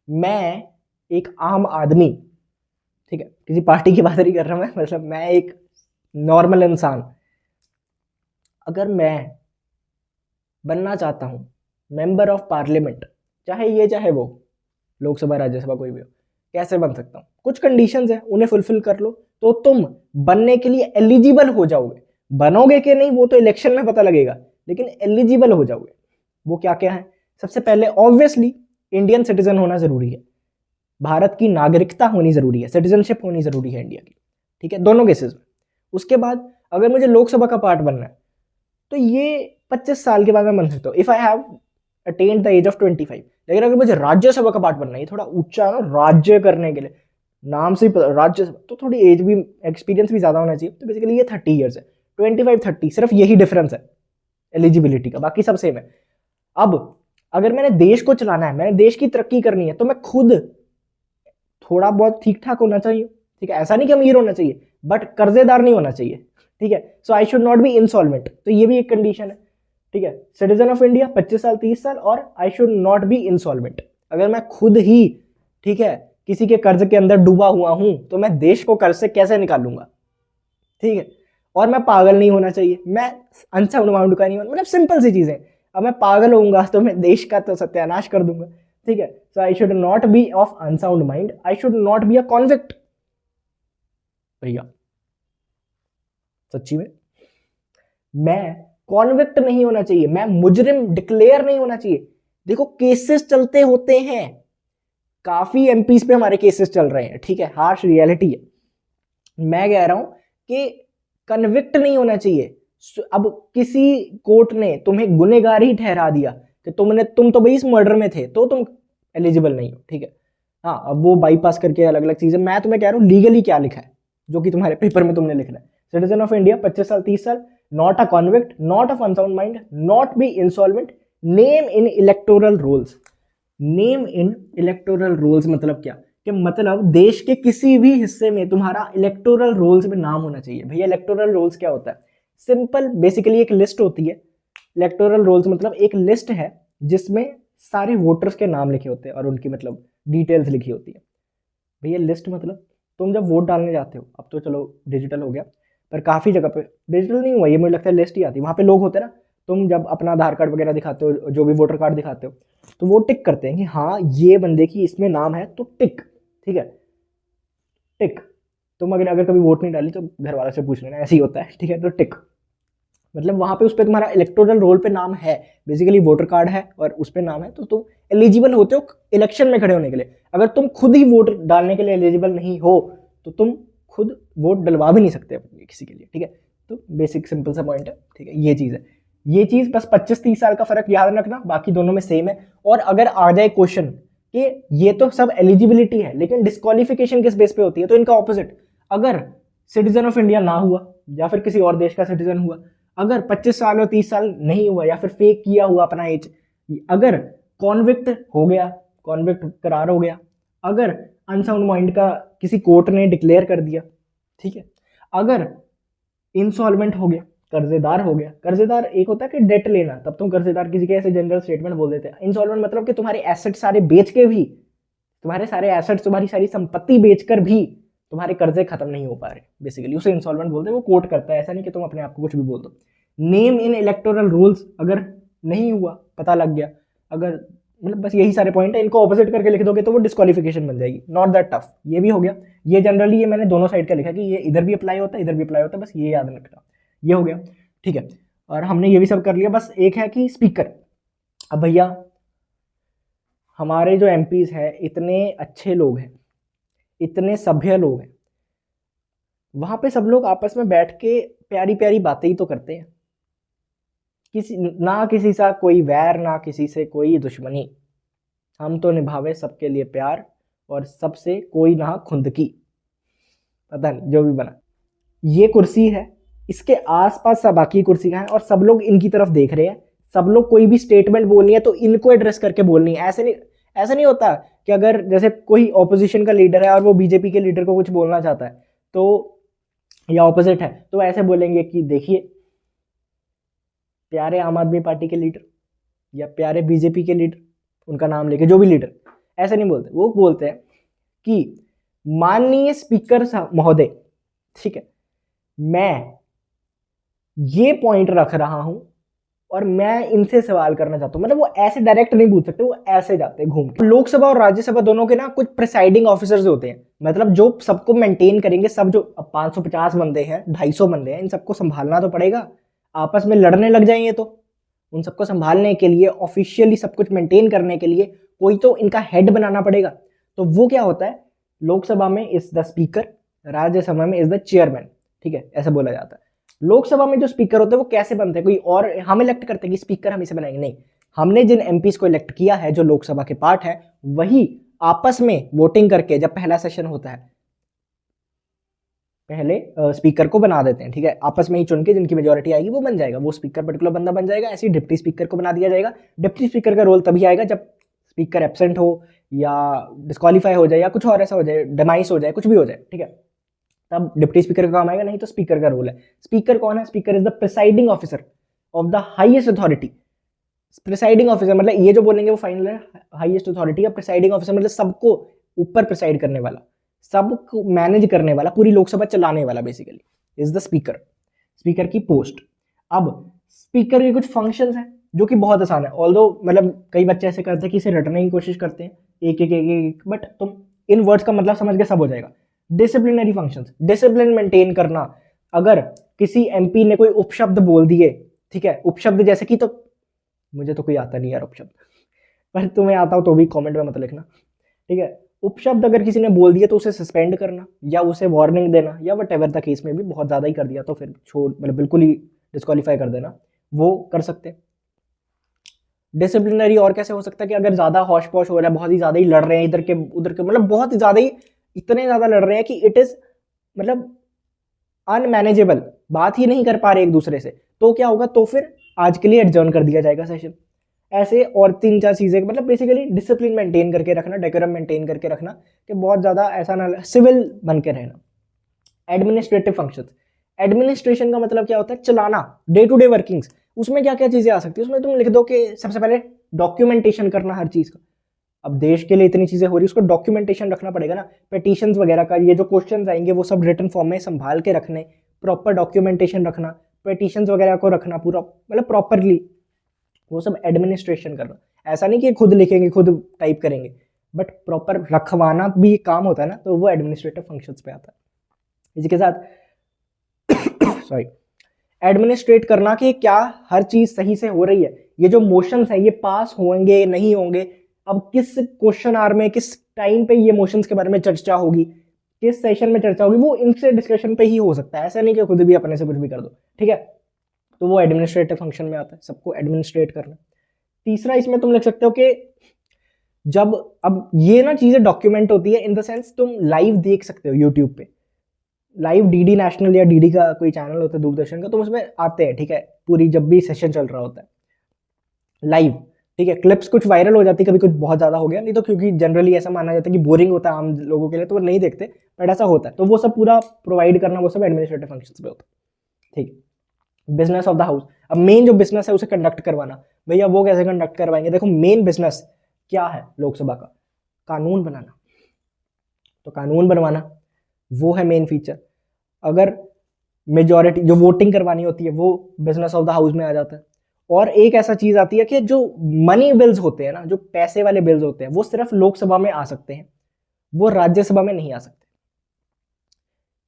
मैं एक आम आदमी, ठीक है, किसी पार्टी की बात नहीं कर रहा मैं, मतलब मैं एक नॉर्मल इंसान, अगर मैं बनना चाहता हूं मेंबर ऑफ पार्लियामेंट, चाहे ये चाहे वो, लोकसभा राज्यसभा कोई भी हो, कैसे बन सकता हूं? कुछ कंडीशंस है, उन्हें फुलफिल कर लो तो तुम बनने के लिए एलिजिबल हो जाओगे। बनोगे कि नहीं वो तो इलेक्शन में पता लगेगा, लेकिन एलिजिबल हो जाओगे। वो क्या क्या है? सबसे पहले ऑब्वियसली इंडियन सिटीजन होना जरूरी है, भारत की नागरिकता होनी जरूरी है, सिटीजनशिप होनी जरूरी है इंडिया की, ठीक है, दोनों केसेस में। उसके बाद अगर मुझे लोकसभा का पार्ट बनना है तो ये 25 साल के बाद मैं बन सकता हूँ, if I have attend the age of 25। लेकिन अगर मुझे राज्यसभा का पार्ट बनना है, ये थोड़ा ऊंचा है ना, राज्य करने के लिए नाम से ही राज्यसभा, तो थोड़ी एज भी, एक्सपीरियंस भी ज्यादा होना चाहिए, तो बेसिकली ये 30 ईयर्स है। 25-30, सिर्फ यही डिफरेंस है एलिजिबिलिटी का, बाकी सब सेम है। अब अगर मैंने देश को चलाना है, मैंने देश की तरक्की करनी है, तो मैं खुद थोड़ा बहुत ठीक ठाक होना चाहिए, ठीक है, ऐसा नहीं कि अमीर होना चाहिए, बट कर्जेदार नहीं होना चाहिए, ठीक है। So I should not be insolvent, तो ये भी एक कंडीशन है, ठीक है। सिटीजन ऑफ इंडिया 25 साल 30 साल, और आई शुड नॉट बी इंसॉल्वेंट। अगर मैं खुद ही, ठीक है, किसी के कर्ज के अंदर डूबा हुआ हूं, तो मैं देश को कर्ज से कैसे निकालूंगा, ठीक है। और मैं पागल नहीं होना चाहिए, मैं अनसाउंड माइंड का नहीं होना, मतलब सिंपल सी चीजें। अब मैं पागल होऊंगा तो मैं देश का तो सत्यानाश कर दूंगा, ठीक है। So I should not be of unsound mind, I should not be a convict. भैया सच्ची में मैं कॉन्विक्ट नहीं होना चाहिए, मैं मुजरिम डिक्लेयर नहीं होना चाहिए। देखो केसेस चलते होते हैं, काफी एमपीज पे हमारे केसेस चल रहे हैं, ठीक है, हार्श रियलिटी है। मैं कह रहा हूं कि कन्विक्ट नहीं होना चाहिए। अब किसी कोर्ट ने तुम्हें गुनहगार ही ठहरा दिया कि तुम तो भाई इस मर्डर में थे, तो तुम एलिजिबल नहीं हो, ठीक है। हाँ, अब वो बाईपास करके अलग अलग चीजें, मैं तुम्हें कह रहा हूँ लीगली क्या लिखा है, जो कि तुम्हारे पेपर में तुमने लिखना है। सिटीजन ऑफ इंडिया 25 साल 30 साल, not a convict, not of unsound mind, not be insolvent, name in electoral rolls. Name in electoral rolls मतलब क्या, कि मतलब देश के किसी भी हिस्से में तुम्हारा इलेक्टोरल रोल्स में नाम होना चाहिए। भैया इलेक्टोरल रोल्स क्या होता है, सिंपल, बेसिकली एक लिस्ट होती है। इलेक्टोरल रोल्स मतलब एक लिस्ट है जिसमें सारे वोटर्स के नाम लिखे होते हैं और उनकी मतलब डिटेल्स लिखी होती है। भैया लिस्ट मतलब तुम जब वोट डालने जाते हो, अब तो चलो डिजिटल हो गया, पर काफ़ी जगह पे डिजिटल नहीं हुआ, ये मुझे लगता है लिस्ट ही आती है। वहाँ पे लोग होते हैं ना, तुम जब अपना आधार कार्ड वगैरह दिखाते हो, जो भी वोटर कार्ड दिखाते हो, तो वो टिक करते हैं कि हाँ ये बंदे की इसमें नाम है, तो टिक, ठीक है, टिक। तुम अगर कभी वोट नहीं डाली तो घर वालों से पूछ लेना, ऐसे ही होता है, ठीक है। तो टिक मतलब वहाँ पे उस पर तुम्हारा इलेक्टोरल रोल पे नाम है, बेसिकली वोटर कार्ड है और उस पर नाम है, तो तुम एलिजिबल होते हो इलेक्शन में खड़े होने के लिए। अगर तुम खुद ही वोट डालने के लिए एलिजिबल नहीं हो, तो तुम खुद वोट डलवा भी नहीं सकते किसी के लिए, ठीक है। तो बेसिक सिंपल सा पॉइंट है, ठीक है, ये चीज़ है। ये चीज़ बस 25-30 साल का फर्क याद रखना, बाकी दोनों में सेम है। और अगर आ जाए क्वेश्चन कि ये तो सब एलिजिबिलिटी है, लेकिन डिस्क्वालिफिकेशन किस बेस पे होती है, तो इनका ऑपोजिट, अगर सिटीजन ऑफ इंडिया ना हुआ या फिर किसी और देश का सिटीजन हुआ, अगर 25 साल और 30 साल नहीं हुआ या फिर फेक किया हुआ अपना एज, अगर कॉन्विक्ट हो गया, कॉन्विक्ट करार हो गया, अगर अनसाउंड माइंड का किसी कोर्ट ने डिक्लेयर कर दिया, ठीक है, अगर इंसॉल्वेंट हो गया, कर्जेदार हो गया। कर्जेदार एक होता है कि डेट लेना, तब तुम कर्जेदार किसी के ऐसे जनरल स्टेटमेंट बोल देते हैं। इंसॉल्वेंट मतलब कि तुम्हारे एसेट सारे बेच के भी, तुम्हारे सारे एसेट्स, तुम्हारी सारी संपत्ति बेचकर भी तुम्हारे कर्जे खत्म नहीं हो पा रहे, बेसिकली उसे इंसॉल्वेंट बोलते हैं। वो कोर्ट करता है, ऐसा नहीं कि तुम अपने आप को कुछ भी बोल दो। नेम इन इलेक्टोरल रूल्स अगर नहीं हुआ, पता लग गया, अगर मतलब बस यही सारे पॉइंट है, इनको ऑपोजिट करके लिख दोगे तो वो डिस्क्वालिफिकेशन बन जाएगी, नॉट दैट टफ। ये भी हो गया। ये जनरली, ये मैंने दोनों साइड का लिखा कि ये इधर भी अप्लाई होता है, इधर भी अप्लाई होता है, बस ये याद रखना। ये हो गया, ठीक है। और हमने ये भी सब कर लिया, बस एक है कि स्पीकर। अब भैया हमारे जो एमपीज हैं इतने अच्छे लोग हैं, इतने सभ्य लोग हैं, वहां पे सब लोग आपस में बैठ के प्यारी प्यारी बातें ही तो करते हैं। किसी से कोई वैर, ना किसी से कोई दुश्मनी, हम तो निभावे सबके लिए प्यार, और सबसे कोई ना खुंदकी। पता नहीं जो भी बना। ये कुर्सी है, इसके आसपास सब बाकी कुर्सियां हैं और सब लोग इनकी तरफ देख रहे हैं। सब लोग कोई भी स्टेटमेंट बोलनी है तो इनको एड्रेस करके बोलनी है। ऐसा नहीं होता कि अगर जैसे कोई ऑपोजिशन का लीडर है और वो बीजेपी के लीडर को कुछ बोलना चाहता है, तो या ऑपोजिट है, तो ऐसे बोलेंगे कि देखिए प्यारे आम आदमी पार्टी के लीडर या प्यारे बीजेपी के लीडर, उनका नाम लेके जो भी लीडर, ऐसे नहीं बोलते। वो बोलते हैं कि माननीय स्पीकर महोदय, ठीक है, मैं ये पॉइंट रख रहा हूं और मैं इनसे सवाल करना चाहता हूं। मतलब वो ऐसे डायरेक्ट नहीं पूछ सकते, वो ऐसे जाते हैं घूम के। लोकसभा और राज्यसभा दोनों के ना कुछ प्रिसाइडिंग ऑफिसर्स होते हैं, मतलब जो सबको मेंटेन करेंगे। सब जो 550 बंदे हैं, 250 बंदे हैं, इन सबको संभालना तो पड़ेगा। आपस में लड़ने लग जाएंगे तो उन सबको संभालने के लिए, ऑफिशियली सब कुछ मेंटेन करने के लिए कोई तो इनका हेड बनाना पड़ेगा। तो वो क्या होता है, लोकसभा में इज द स्पीकर, राज्यसभा में इज द चेयरमैन, ठीक है, ऐसा बोला जाता है। लोकसभा में जो स्पीकर होते हैं वो कैसे बनते हैं, कोई और हम इलेक्ट करते हैं कि स्पीकर हम इसे बनाएंगे, नहीं। हमने जिन एमपीज को इलेक्ट किया है, जो लोकसभा के पार्ट है, वही आपस में वोटिंग करके, जब पहला सेशन होता है पहले स्पीकर को बना देते हैं, ठीक है, आपस में ही चुन के जिनकी मेजोरिटी आएगी वो बन जाएगा, वो स्पीकर पर्टिकुलर बंदा बन जाएगा। ऐसे ही डिप्टी स्पीकर को बना दिया जाएगा। डिप्टी स्पीकर का रोल तभी आएगा जब स्पीकर एब्सेंट हो या डिस्क्वालीफाई हो जाए या कुछ और ऐसा हो जाए, डिमाइस हो जाए, कुछ भी हो जाए, ठीक है, तब डिप्टी स्पीकर का काम आएगा, नहीं तो स्पीकर का रोल है। स्पीकर कौन है? Speaker is the presiding officer of the highest authority. Presiding officer मतलब ये जो बोलेंगे वो फाइनल है, हाईएस्ट अथॉरिटी है। प्रिसाइडिंग ऑफिसर मतलब सबको ऊपर प्रिसाइड करने वाला, सबको मैनेज करने वाला, पूरी लोकसभा चलाने वाला basically is the speaker, speaker की पोस्ट। अब स्पीकर के कुछ फंक्शंस हैं जो कि बहुत आसान है, ऑल्दो मतलब कई बच्चे ऐसे करते हैं कि इसे रटने की कोशिश करते हैं एक एक एक एक, बट तुम इन वर्ड्स का मतलब समझ के सब हो जाएगा। डिसिप्लिनरी फंक्शंस, डिसिप्लिन मेंटेन करना। अगर किसी एमपी ने कोई उपशब्द बोल दिए, ठीक है, उपशब्द जैसे कि, तो मुझे तो कोई आता नहीं यार उपशब्द, पर तुम्हें आता हो तो भी कमेंट में मत लिखना, ठीक है। उपशब्द अगर किसी ने बोल दिया तो उसे सस्पेंड करना या उसे वार्निंग देना या वट एवर द केस में भी, बहुत ज़्यादा ही कर दिया तो फिर छोड़ मतलब बिल्कुल ही डिस्क्वालीफाई कर देना, वो कर सकते हैं। डिसिप्लिनरी और कैसे हो सकता है कि अगर ज़्यादा हौश पौश हो रहा है, बहुत ही ज़्यादा ही लड़ रहे हैं इधर के उधर के, मतलब बहुत ही ज़्यादा ही, इतने ज़्यादा लड़ रहे हैं कि इट इज़ मतलब अनमैनेजेबल, बात ही नहीं कर पा रहे एक दूसरे से, तो क्या होगा, तो फिर आज के लिए एडजर्न कर दिया जाएगा सेशन। ऐसे और 3-4 चीज़ें, मतलब बेसिकली डिसिप्लिन मेंटेन करके रखना, डेकोरम मेंटेन करके रखना कि बहुत ज़्यादा ऐसा ना, सिविल बन के रहना। एडमिनिस्ट्रेटिव फंक्शंस, एडमिनिस्ट्रेशन का मतलब क्या होता है? चलाना, डे टू डे वर्किंग्स। उसमें क्या क्या चीज़ें आ सकती है? उसमें तुम लिख दो कि सबसे पहले डॉक्यूमेंटेशन करना हर चीज़ का। अब देश के लिए इतनी चीज़ें हो रही है, उसको डॉक्यूमेंटेशन रखना पड़ेगा ना। पेटिशंस वगैरह का ये जो क्वेश्चन आएंगे वो सब रिटन फॉर्म में संभाल के रखने, प्रॉपर डॉक्यूमेंटेशन रखना, पेटिशंस वगैरह को रखना पूरा मतलब प्रॉपरली, वो सब एडमिनिस्ट्रेशन करना। ऐसा नहीं कि खुद लिखेंगे खुद टाइप करेंगे, बट प्रॉपर रखवाना भी काम होता है ना, तो वो एडमिनिस्ट्रेटिव फंक्शंस पे आता है। इसी के साथ सॉरी, एडमिनिस्ट्रेट करना कि क्या हर चीज सही से हो रही है, ये जो मोशंस है ये पास होंगे नहीं होंगे, अब किस क्वेश्चन आवर में किस टाइम पे ये मोशंस के बारे में चर्चा होगी, किस सेशन में चर्चा होगी, वो इनसे डिस्कशन पे ही हो सकता है। ऐसा नहीं कि खुद भी अपने से कुछ भी कर दो, ठीक है। तो वो एडमिनिस्ट्रेटिव फंक्शन में आता है, सबको एडमिनिस्ट्रेट करना। तीसरा इसमें तुम लिख सकते हो कि जब अब ये ना चीजें डॉक्यूमेंट होती है इन द सेंस तुम लाइव देख सकते हो यूट्यूब पे, लाइव डीडी नेशनल या डीडी का कोई चैनल होता है दूरदर्शन का, तो उसमें आते हैं, ठीक है, पूरी जब भी सेशन चल रहा होता है लाइव, ठीक है। क्लिप्स कुछ वायरल हो जाती है, कभी कुछ बहुत ज़्यादा हो गया, नहीं तो क्योंकि जनरली ऐसा माना जाता है कि बोरिंग होता है आम लोगों के लिए, तो वो नहीं देखते, बट ऐसा होता है, तो वो सब पूरा प्रोवाइड करना वो सब एडमिनिस्ट्रेटिव फंक्शंस पे होता है, ठीक है। बिजनेस ऑफ द हाउस, अब मेन जो बिजनेस है उसे कंडक्ट करवाना, भैया वो कैसे कंडक्ट करवाएंगे? देखो मेन बिजनेस क्या है लोकसभा का? कानून बनाना, तो कानून बनवाना वो है मेन फीचर। अगर मेजॉरिटी जो वोटिंग करवानी होती है वो बिजनेस ऑफ द हाउस में आ जाता है। और एक ऐसा चीज आती है कि जो मनी बिल्स होते हैं ना, जो पैसे वाले बिल्स होते हैं, वो सिर्फ लोकसभा में आ सकते हैं, वो राज्यसभा में नहीं आ सकते।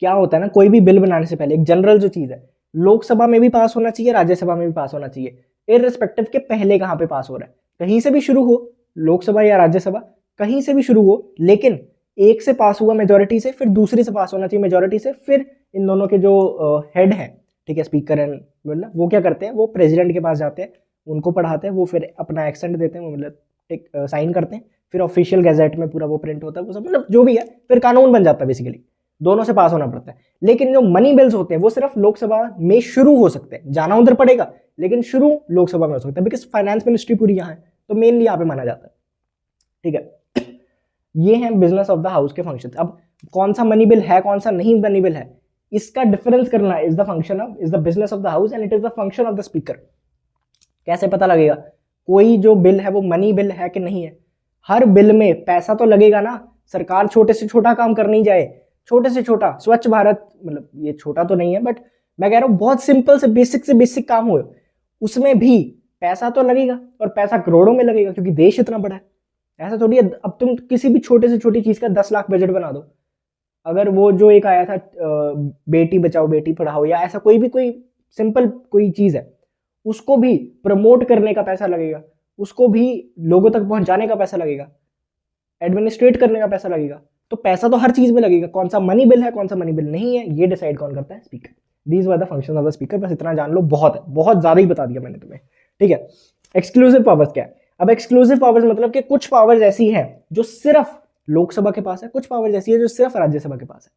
क्या होता है ना, कोई भी बिल बनाने से पहले एक जनरल जो चीज है, लोकसभा में भी पास होना चाहिए, राज्यसभा में भी पास होना चाहिए, इररिस्पेक्टिव के पहले कहाँ पे पास हो रहा है, कहीं से भी शुरू हो, लोकसभा या राज्यसभा कहीं से भी शुरू हो, लेकिन एक से पास हुआ मेजोरिटी से, फिर दूसरी से पास होना चाहिए मेजोरिटी से, फिर इन दोनों के जो हेड हैं, ठीक है, स्पीकर एंड मतलब वो क्या करते हैं, वो प्रेसिडेंट के पास जाते हैं, उनको पढ़ाते हैं, वो फिर अपना एक्सेंट देते हैं, मतलब एक साइन करते हैं, फिर ऑफिशियल गैजेट में पूरा वो प्रिंट होता है, वो सब मतलब जो भी है, फिर कानून बन जाता है बेसिकली। दोनों से पास होना पड़ता है। लेकिन जो मनी बिल्स होते हैं वो सिर्फ लोकसभा में शुरू हो सकते हैं, जाना उधर पड़ेगा लेकिन शुरू लोकसभा में हो सकता है, बिकॉज फाइनेंस मिनिस्ट्री पूरी यहाँ है, तो मेनली यहाँ पे माना जाता है, ठीक है। ये है बिजनेस ऑफ द हाउस के फंक्शन। अब कौन सा मनी बिल है, कौन सा नहीं मनी बिल है, इसका डिफरेंस करना is the function of, is the business of the house and it is the function of the speaker. कैसे पता लगेगा कोई जो बिल है वो मनी बिल है कि नहीं है? हर बिल में पैसा तो लगेगा ना, सरकार छोटे से छोटा काम कर नहीं जाए, छोटे से छोटा स्वच्छ भारत, मतलब ये छोटा तो नहीं है बट मैं कह रहा हूँ बहुत सिंपल से बेसिक काम हो, उसमें भी पैसा तो लगेगा, और पैसा करोड़ों में लगेगा क्योंकि देश इतना बड़ा है। ऐसा थोड़ी है अब तुम किसी भी छोटे से छोटी चीज का 10 लाख बजट बना दो, अगर वो जो एक आया था बेटी बचाओ बेटी पढ़ाओ या ऐसा कोई भी कोई सिंपल कोई चीज है, उसको भी प्रमोट करने का पैसा लगेगा, उसको भी लोगों तक पहुंचाने का पैसा लगेगा, एडमिनिस्ट्रेट करने का पैसा लगेगा, तो पैसा तो हर चीज में लगेगा। कौन सा मनी बिल है कौन सा मनी बिल नहीं है ये डिसाइड कौन करता है? Speaker. These were the functions of the speaker. बस इतना जान लो, बहुत है, बहुत ज्यादा ही बता दिया मैंने तुम्हें, ठीक है। एक्सक्लूसिव पावर्स क्या है? अब एक्सक्लूसिव पावर्स मतलब कि कुछ पावर्स ऐसी हैं जो सिर्फ लोकसभा के पास है, कुछ पावर्स ऐसी है जो सिर्फ राज्यसभा के पास है।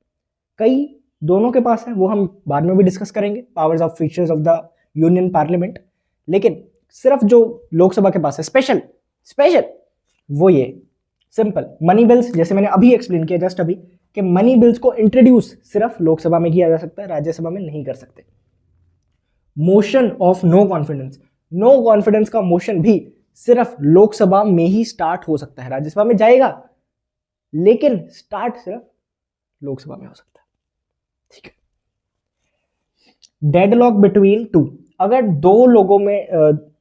कई दोनों के पास है, वो हम बाद में भी डिस्कस करेंगे, powers of features of the union parliament. लेकिन सिर्फ जो लोकसभा के पास है स्पेशल स्पेशल वो ये सिंपल मनी बिल्स, जैसे मैंने अभी एक्सप्लेन किया जस्ट अभी कि मनी बिल्स को इंट्रोड्यूस सिर्फ लोकसभा में किया जा सकता है, राज्यसभा में नहीं कर सकते। Motion of no confidence, no confidence का मोशन भी सिर्फ लोकसभा में ही स्टार्ट हो सकता है, राज्यसभा में जाएगा लेकिन स्टार्ट सिर्फ लोकसभा में हो सकता है, ठीक है। डेडलॉक बिटवीन टू, अगर दो लोगों में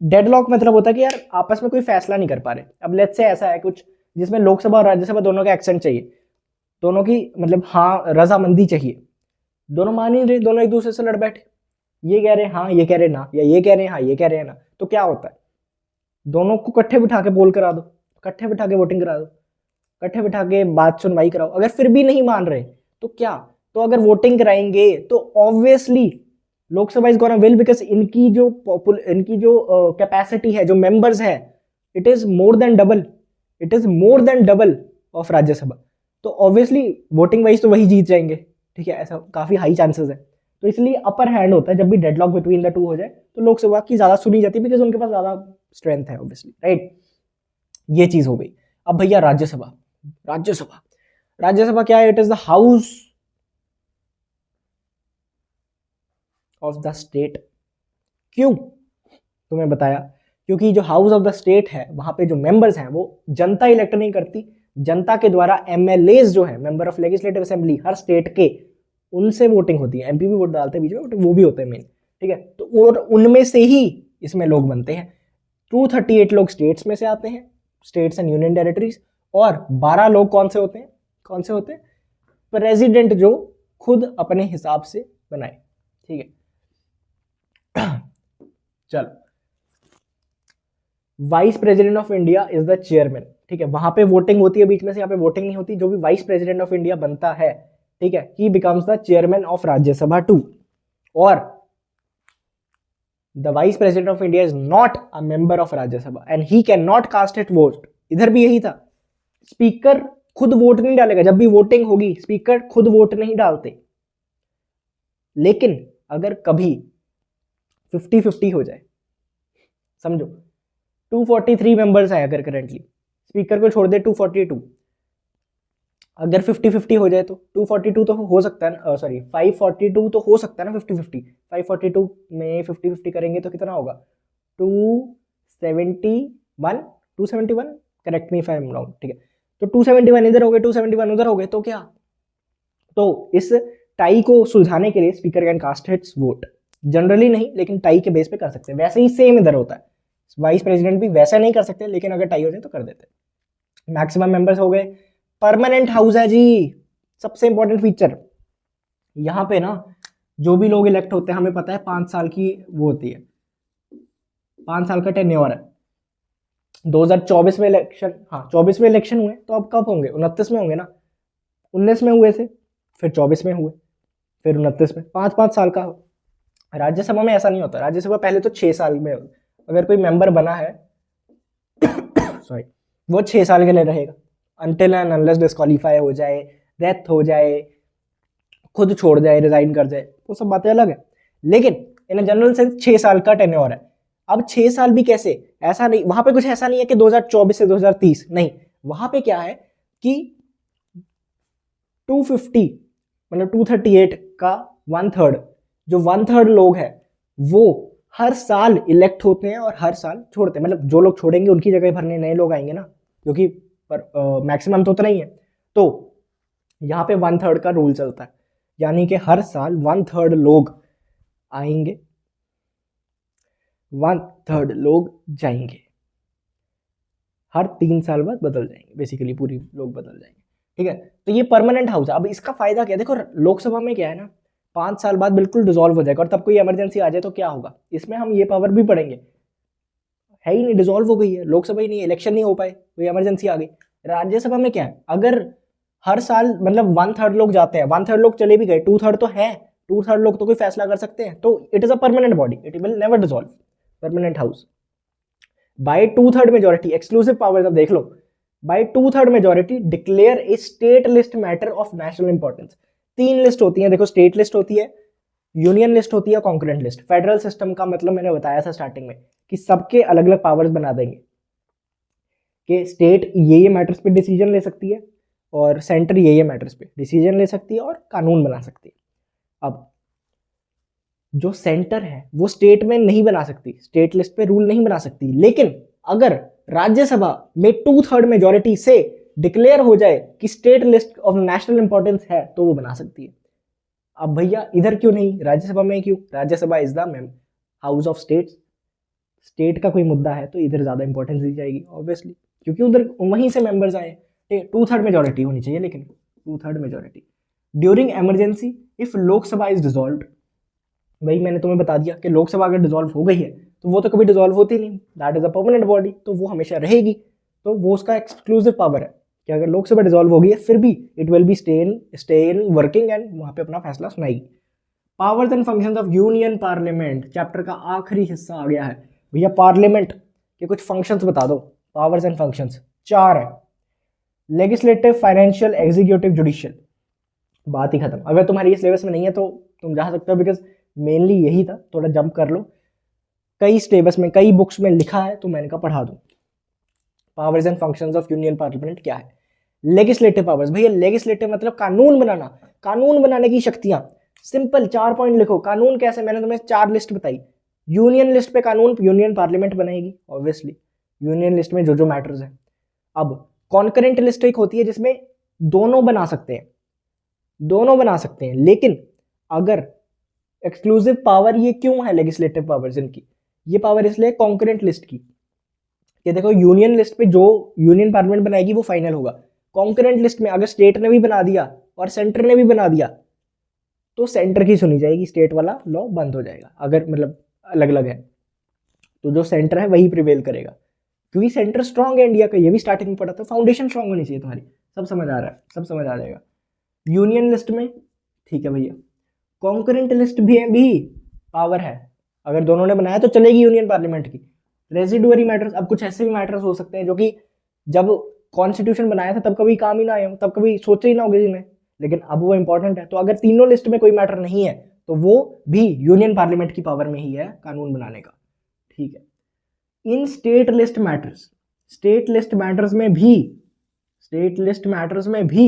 डेडलॉक मतलब होता है कि यार आपस में कोई फैसला नहीं कर पा रहे। अब लेट्स से ऐसा है कुछ जिसमें लोकसभा और राज्यसभा दोनों का एक्सेंट चाहिए, दोनों की मतलब हाँ रजामंदी चाहिए, दोनों मान ही रहे, दोनों एक दूसरे से लड़ बैठे, ये कह रहे हैं हाँ, ये कह रहे हैं ना, या ये कह रहे हैं हाँ, ये कह रहे हैं ना, तो क्या होता है, दोनों को इकट्ठे बिठा के पोल करा दो, इकट्ठे बिठा के वोटिंग करा दो, इकट्ठे बिठा के बात सुनवाई कराओ। अगर फिर भी नहीं मान रहे तो क्या, तो अगर वोटिंग कराएंगे तो obviously Lok Sabha is gonna will, because इनकी जो कैपेसिटी है, जो मेंबर्स है, it is more than double of Rajya Sabha, तो ऑब्वियसली वोटिंग वाइज तो वही जीत जाएंगे, ठीक है, ऐसा काफी हाई चांसेस है। तो इसलिए अपर हैंड होता है जब भी डेडलॉक बिटवीन द टू हो जाए, तो लोकसभा की ज्यादा सुनी जाती है बिकॉज उनके पास ज्यादा स्ट्रेंथ है ऑब्वियसली, राइट। ये चीज हो गई। अब भैया राज्यसभा, राज्यसभा क्या है, it is the house of the state. क्यों, तुम्हें बताया, क्योंकि जो हाउस ऑफ द स्टेट है वहां पे जो मेंबर्स हैं वो जनता इलेक्ट नहीं करती, जनता के द्वारा एमएलए जो है, member of legislative assembly her state के, उनसे वोटिंग होती है। एमपी भी वोट डालते हैं बीच में, वो भी होते हैं मेन, ठीक है। तो और उनमें से ही इसमें लोग बनते हैं। 238 लोग स्टेट्स में से आते हैं, स्टेट्स एंड यूनियन टेरिटरीज, और 12 लोग कौन से होते हैं, प्रेसिडेंट जो खुद अपने हिसाब से बनाए, ठीक है। चलो, vice president of India is the chairman, ठीक है। वहां पे वोटिंग होती है बीच में से, यहाँ पे वोटिंग नहीं होती। जो भी वाइस प्रेसिडेंट ऑफ इंडिया बनता है, ठीक है, he becomes the chairman of Rajya Sabha too, और the vice president of India is not a member of Rajya Sabha and he can not cast it vote. इधर भी यही था, स्पीकर खुद वोट नहीं डालेगा, जब भी वोटिंग होगी स्पीकर खुद वोट नहीं डालते। लेकिन अगर कभी 50-50 हो जाए, समझो 243 मेंबर्स हैं अगर करेंटली, स्पीकर को छोड़ दे 242, अगर 50-50 हो जाए तो 242 तो हो सकता है, सॉरी 542 तो हो सकता है ना 50-50। 542 में 50-50 करेंगे तो कितना होगा, 271, correct me if I am wrong, ठीक है। तो 271 इधर हो गए, 271 उधर हो गए, तो क्या, तो इस टाई को सुलझाने के लिए speaker can cast its vote. Generally नहीं, लेकिन टाई के बेस पे कर सकते हैं। वैसे ही सेम इधर होता है, वाइस प्रेसिडेंट भी वैसा नहीं कर सकते, लेकिन अगर टाई हो जाए तो कर देते हैं। मैक्सिमम मेंबर्स हो गए। परमानेंट हाउस है जी, सबसे इंपॉर्टेंट फीचर यहाँ पे ना, जो भी लोग इलेक्ट होते हैं, हमें पता है 5 साल की वो होती है, 5 साल का टेन्योर है। 2024 में इलेक्शन, हाँ 24 में इलेक्शन हुए, तो अब कब होंगे, 29 में होंगे ना, 19 में हुए थे, फिर 24 में हुए, फिर 29 में, 5-5 साल का। राज्यसभा में ऐसा नहीं होता, राज्यसभा पहले तो 6 साल में, अगर कोई मेंबर बना है सॉरी, वो 6 साल के लिए रहेगा, अनटिल एंड अनलेस डिस्क्वालीफाई हो जाए, डेथ हो जाए, खुद छोड़ जाए, रिजाइन कर जाए, वो सब बातें अलग है। लेकिन इन अ जनरल सेंस 6 साल का टेन्योर है। अब 6 साल भी कैसे, ऐसा नहीं, वहां पे कुछ ऐसा नहीं है कि 2024 से 2030, नहीं, वहां पे क्या है कि 250 मतलब 238 का 1/3, जो 1/3 लोग हैं वो हर साल इलेक्ट होते हैं और हर साल छोड़ते हैं। मतलब जो लोग छोड़ेंगे उनकी जगह भरने नए लोग आएंगे ना, क्योंकि मैक्सिमम तो उतना ही है। तो यहाँ पे 1/3 का रूल चलता है, यानी कि हर साल 1/3 लोग आएंगे, 1/3 लोग जाएंगे, हर 3 साल बाद बदल जाएंगे, बेसिकली पूरी लोग बदल जाएंगे, ठीक है। तो ये परमानेंट हाउस है। अब इसका फायदा क्या है, देखो लोकसभा में क्या है ना, 5 साल बाद बिल्कुल डिसॉल्व हो जाएगा, और तब कोई इमरजेंसी आ जाए तो क्या होगा, इसमें हम ये पावर भी पढ़ेंगे, है ही नहीं, डिसॉल्व हो गई है, लोकसभा ही नहीं, इलेक्शन नहीं हो पाए, कोई इमरजेंसी आ गई। राज्यसभा में क्या है, अगर हर साल मतलब 1/3 लोग जाते हैं, 1/3 लोग चले भी गए, 2/3 तो है, 2/3 लोग तो कोई फैसला कर सकते हैं, तो it is a permanent body, it will never dissolve, permanent house. By 2/3 majority, exclusive powers, अब देख लो, by 2/3 majority declare a state list matter of national importance. तीन लिस्ट होती है, देखो, स्टेट लिस्ट होती है, यूनियन लिस्ट होती है, कॉन्करेंट लिस्ट। फेडरल सिस्टम का मतलब मैंने बताया था स्टार्टिंग में कि सबके अलग अलग पावर्स बना देंगे कि स्टेट ये मैटर्स पे डिसीजन ले सकती है और सेंटर ये मैटर्स पे डिसीजन ले सकती है और कानून बना सकती है। अब जो सेंटर है वो स्टेट में नहीं बना सकती, स्टेट लिस्ट पे रूल नहीं बना सकती, लेकिन अगर राज्यसभा में 2/3 मेजोरिटी से डिक्लेयर हो जाए कि state list of national importance है तो वो बना सकती है। अब भैया इधर क्यों नहीं, राज्यसभा में क्यों? Rajya Sabha is the house of states, state का कोई मुद्दा है तो इधर ज्यादा इंपॉर्टेंस दी जाएगी ऑब्वियसली, क्योंकि उधर वहीं से मेंबर्स आए। 2/3 मेजोरिटी होनी चाहिए, लेकिन 2/3 majority during emergency if Lok Sabha is dissolved. भाई मैंने तुम्हें बता दिया कि लोकसभा अगर डिसॉल्व हो गई है तो वो तो कभी डिसॉल्व होती नहीं, that is a permanent body, तो वो हमेशा रहेगी। तो वो उसका एक्सक्लूसिव पावर है कि अगर लोकसभा डिसॉल्व हो गई है फिर भी it will be stay in working and वहां पे अपना फैसला सुनाएगी। Powers and functions of union parliament, chapter का आखिरी हिस्सा आ गया है भैया। पार्लियामेंट के कुछ फंक्शंस बता दो। पावर्स एंड फंक्शंस 4 है, लेजिस्लेटिव, फाइनेंशियल, एग्जीक्यूटिव, जुडिशियल। बात ही खत्म। अगर तुम्हारी सिलेबस में नहीं है तो तुम जा सकते हो, बिकॉज मेनली यही था, थोड़ा जंप कर लो। कई सिलेबस में, कई बुक्स में लिखा है तो मैंने कहा पढ़ा दूं। Powers and functions of union parliament क्या है? लेजिस्लेटिव पावर्स, भैया लेजिस्लेटिव मतलब कानून बनाना, कानून बनाने की शक्तियां। सिंपल 4 पॉइंट लिखो। कानून कैसे? मैंने तुम्हें 4 लिस्ट बताई। यूनियन लिस्ट पे कानून यूनियन पार्लियामेंट बनाएगी ऑब्वियसली, यूनियन लिस्ट में जो जो मैटर्स है। अब कॉन्करेंट लिस्ट एक होती है जिसमें दोनों बना सकते हैं, दोनों बना सकते हैं, लेकिन अगर एक्सक्लूसिव पावर ये क्यों है लेजिस्लेटिव पावर्स इनकी? ये पावर इसलिए कॉन्करेंट लिस्ट की कि देखो यूनियन लिस्ट पे जो यूनियन पार्लियामेंट बनाएगी वो फाइनल होगा। कॉन्करेंट लिस्ट में अगर स्टेट ने भी बना दिया और सेंटर ने भी बना दिया तो सेंटर की सुनी जाएगी, स्टेट वाला लॉ बंद हो जाएगा। अगर मतलब अलग अलग है तो जो सेंटर है वही प्रिवेल करेगा, क्योंकि सेंटर स्ट्रांग है इंडिया का, ये भी स्टार्टिंग में पढ़ा था। फाउंडेशन स्ट्रांग होनी चाहिए तुम्हारी। सब समझ आ रहा है? सब समझ आ जाएगा। यूनियन लिस्ट में ठीक है भैया। कॉन्करेंट लिस्ट भी पावर है, अगर दोनों ने बनाया तो चलेगी यूनियन पार्लियामेंट की। रेजिडुअरी मैटर्स, अब कुछ ऐसे भी मैटर्स हो सकते हैं जो कि जब कॉन्स्टिट्यूशन बनाया था तब कभी काम ही ना आए हो, तब कभी सोचे ही ना होगे जिन्हें, लेकिन अब वो इंपॉर्टेंट है। तो अगर तीनों लिस्ट में कोई मैटर नहीं है तो वो भी यूनियन पार्लियामेंट की पावर में ही है कानून बनाने का। ठीक है। इन state list matters, state list matters में भी, स्टेट लिस्ट मैटर्स में भी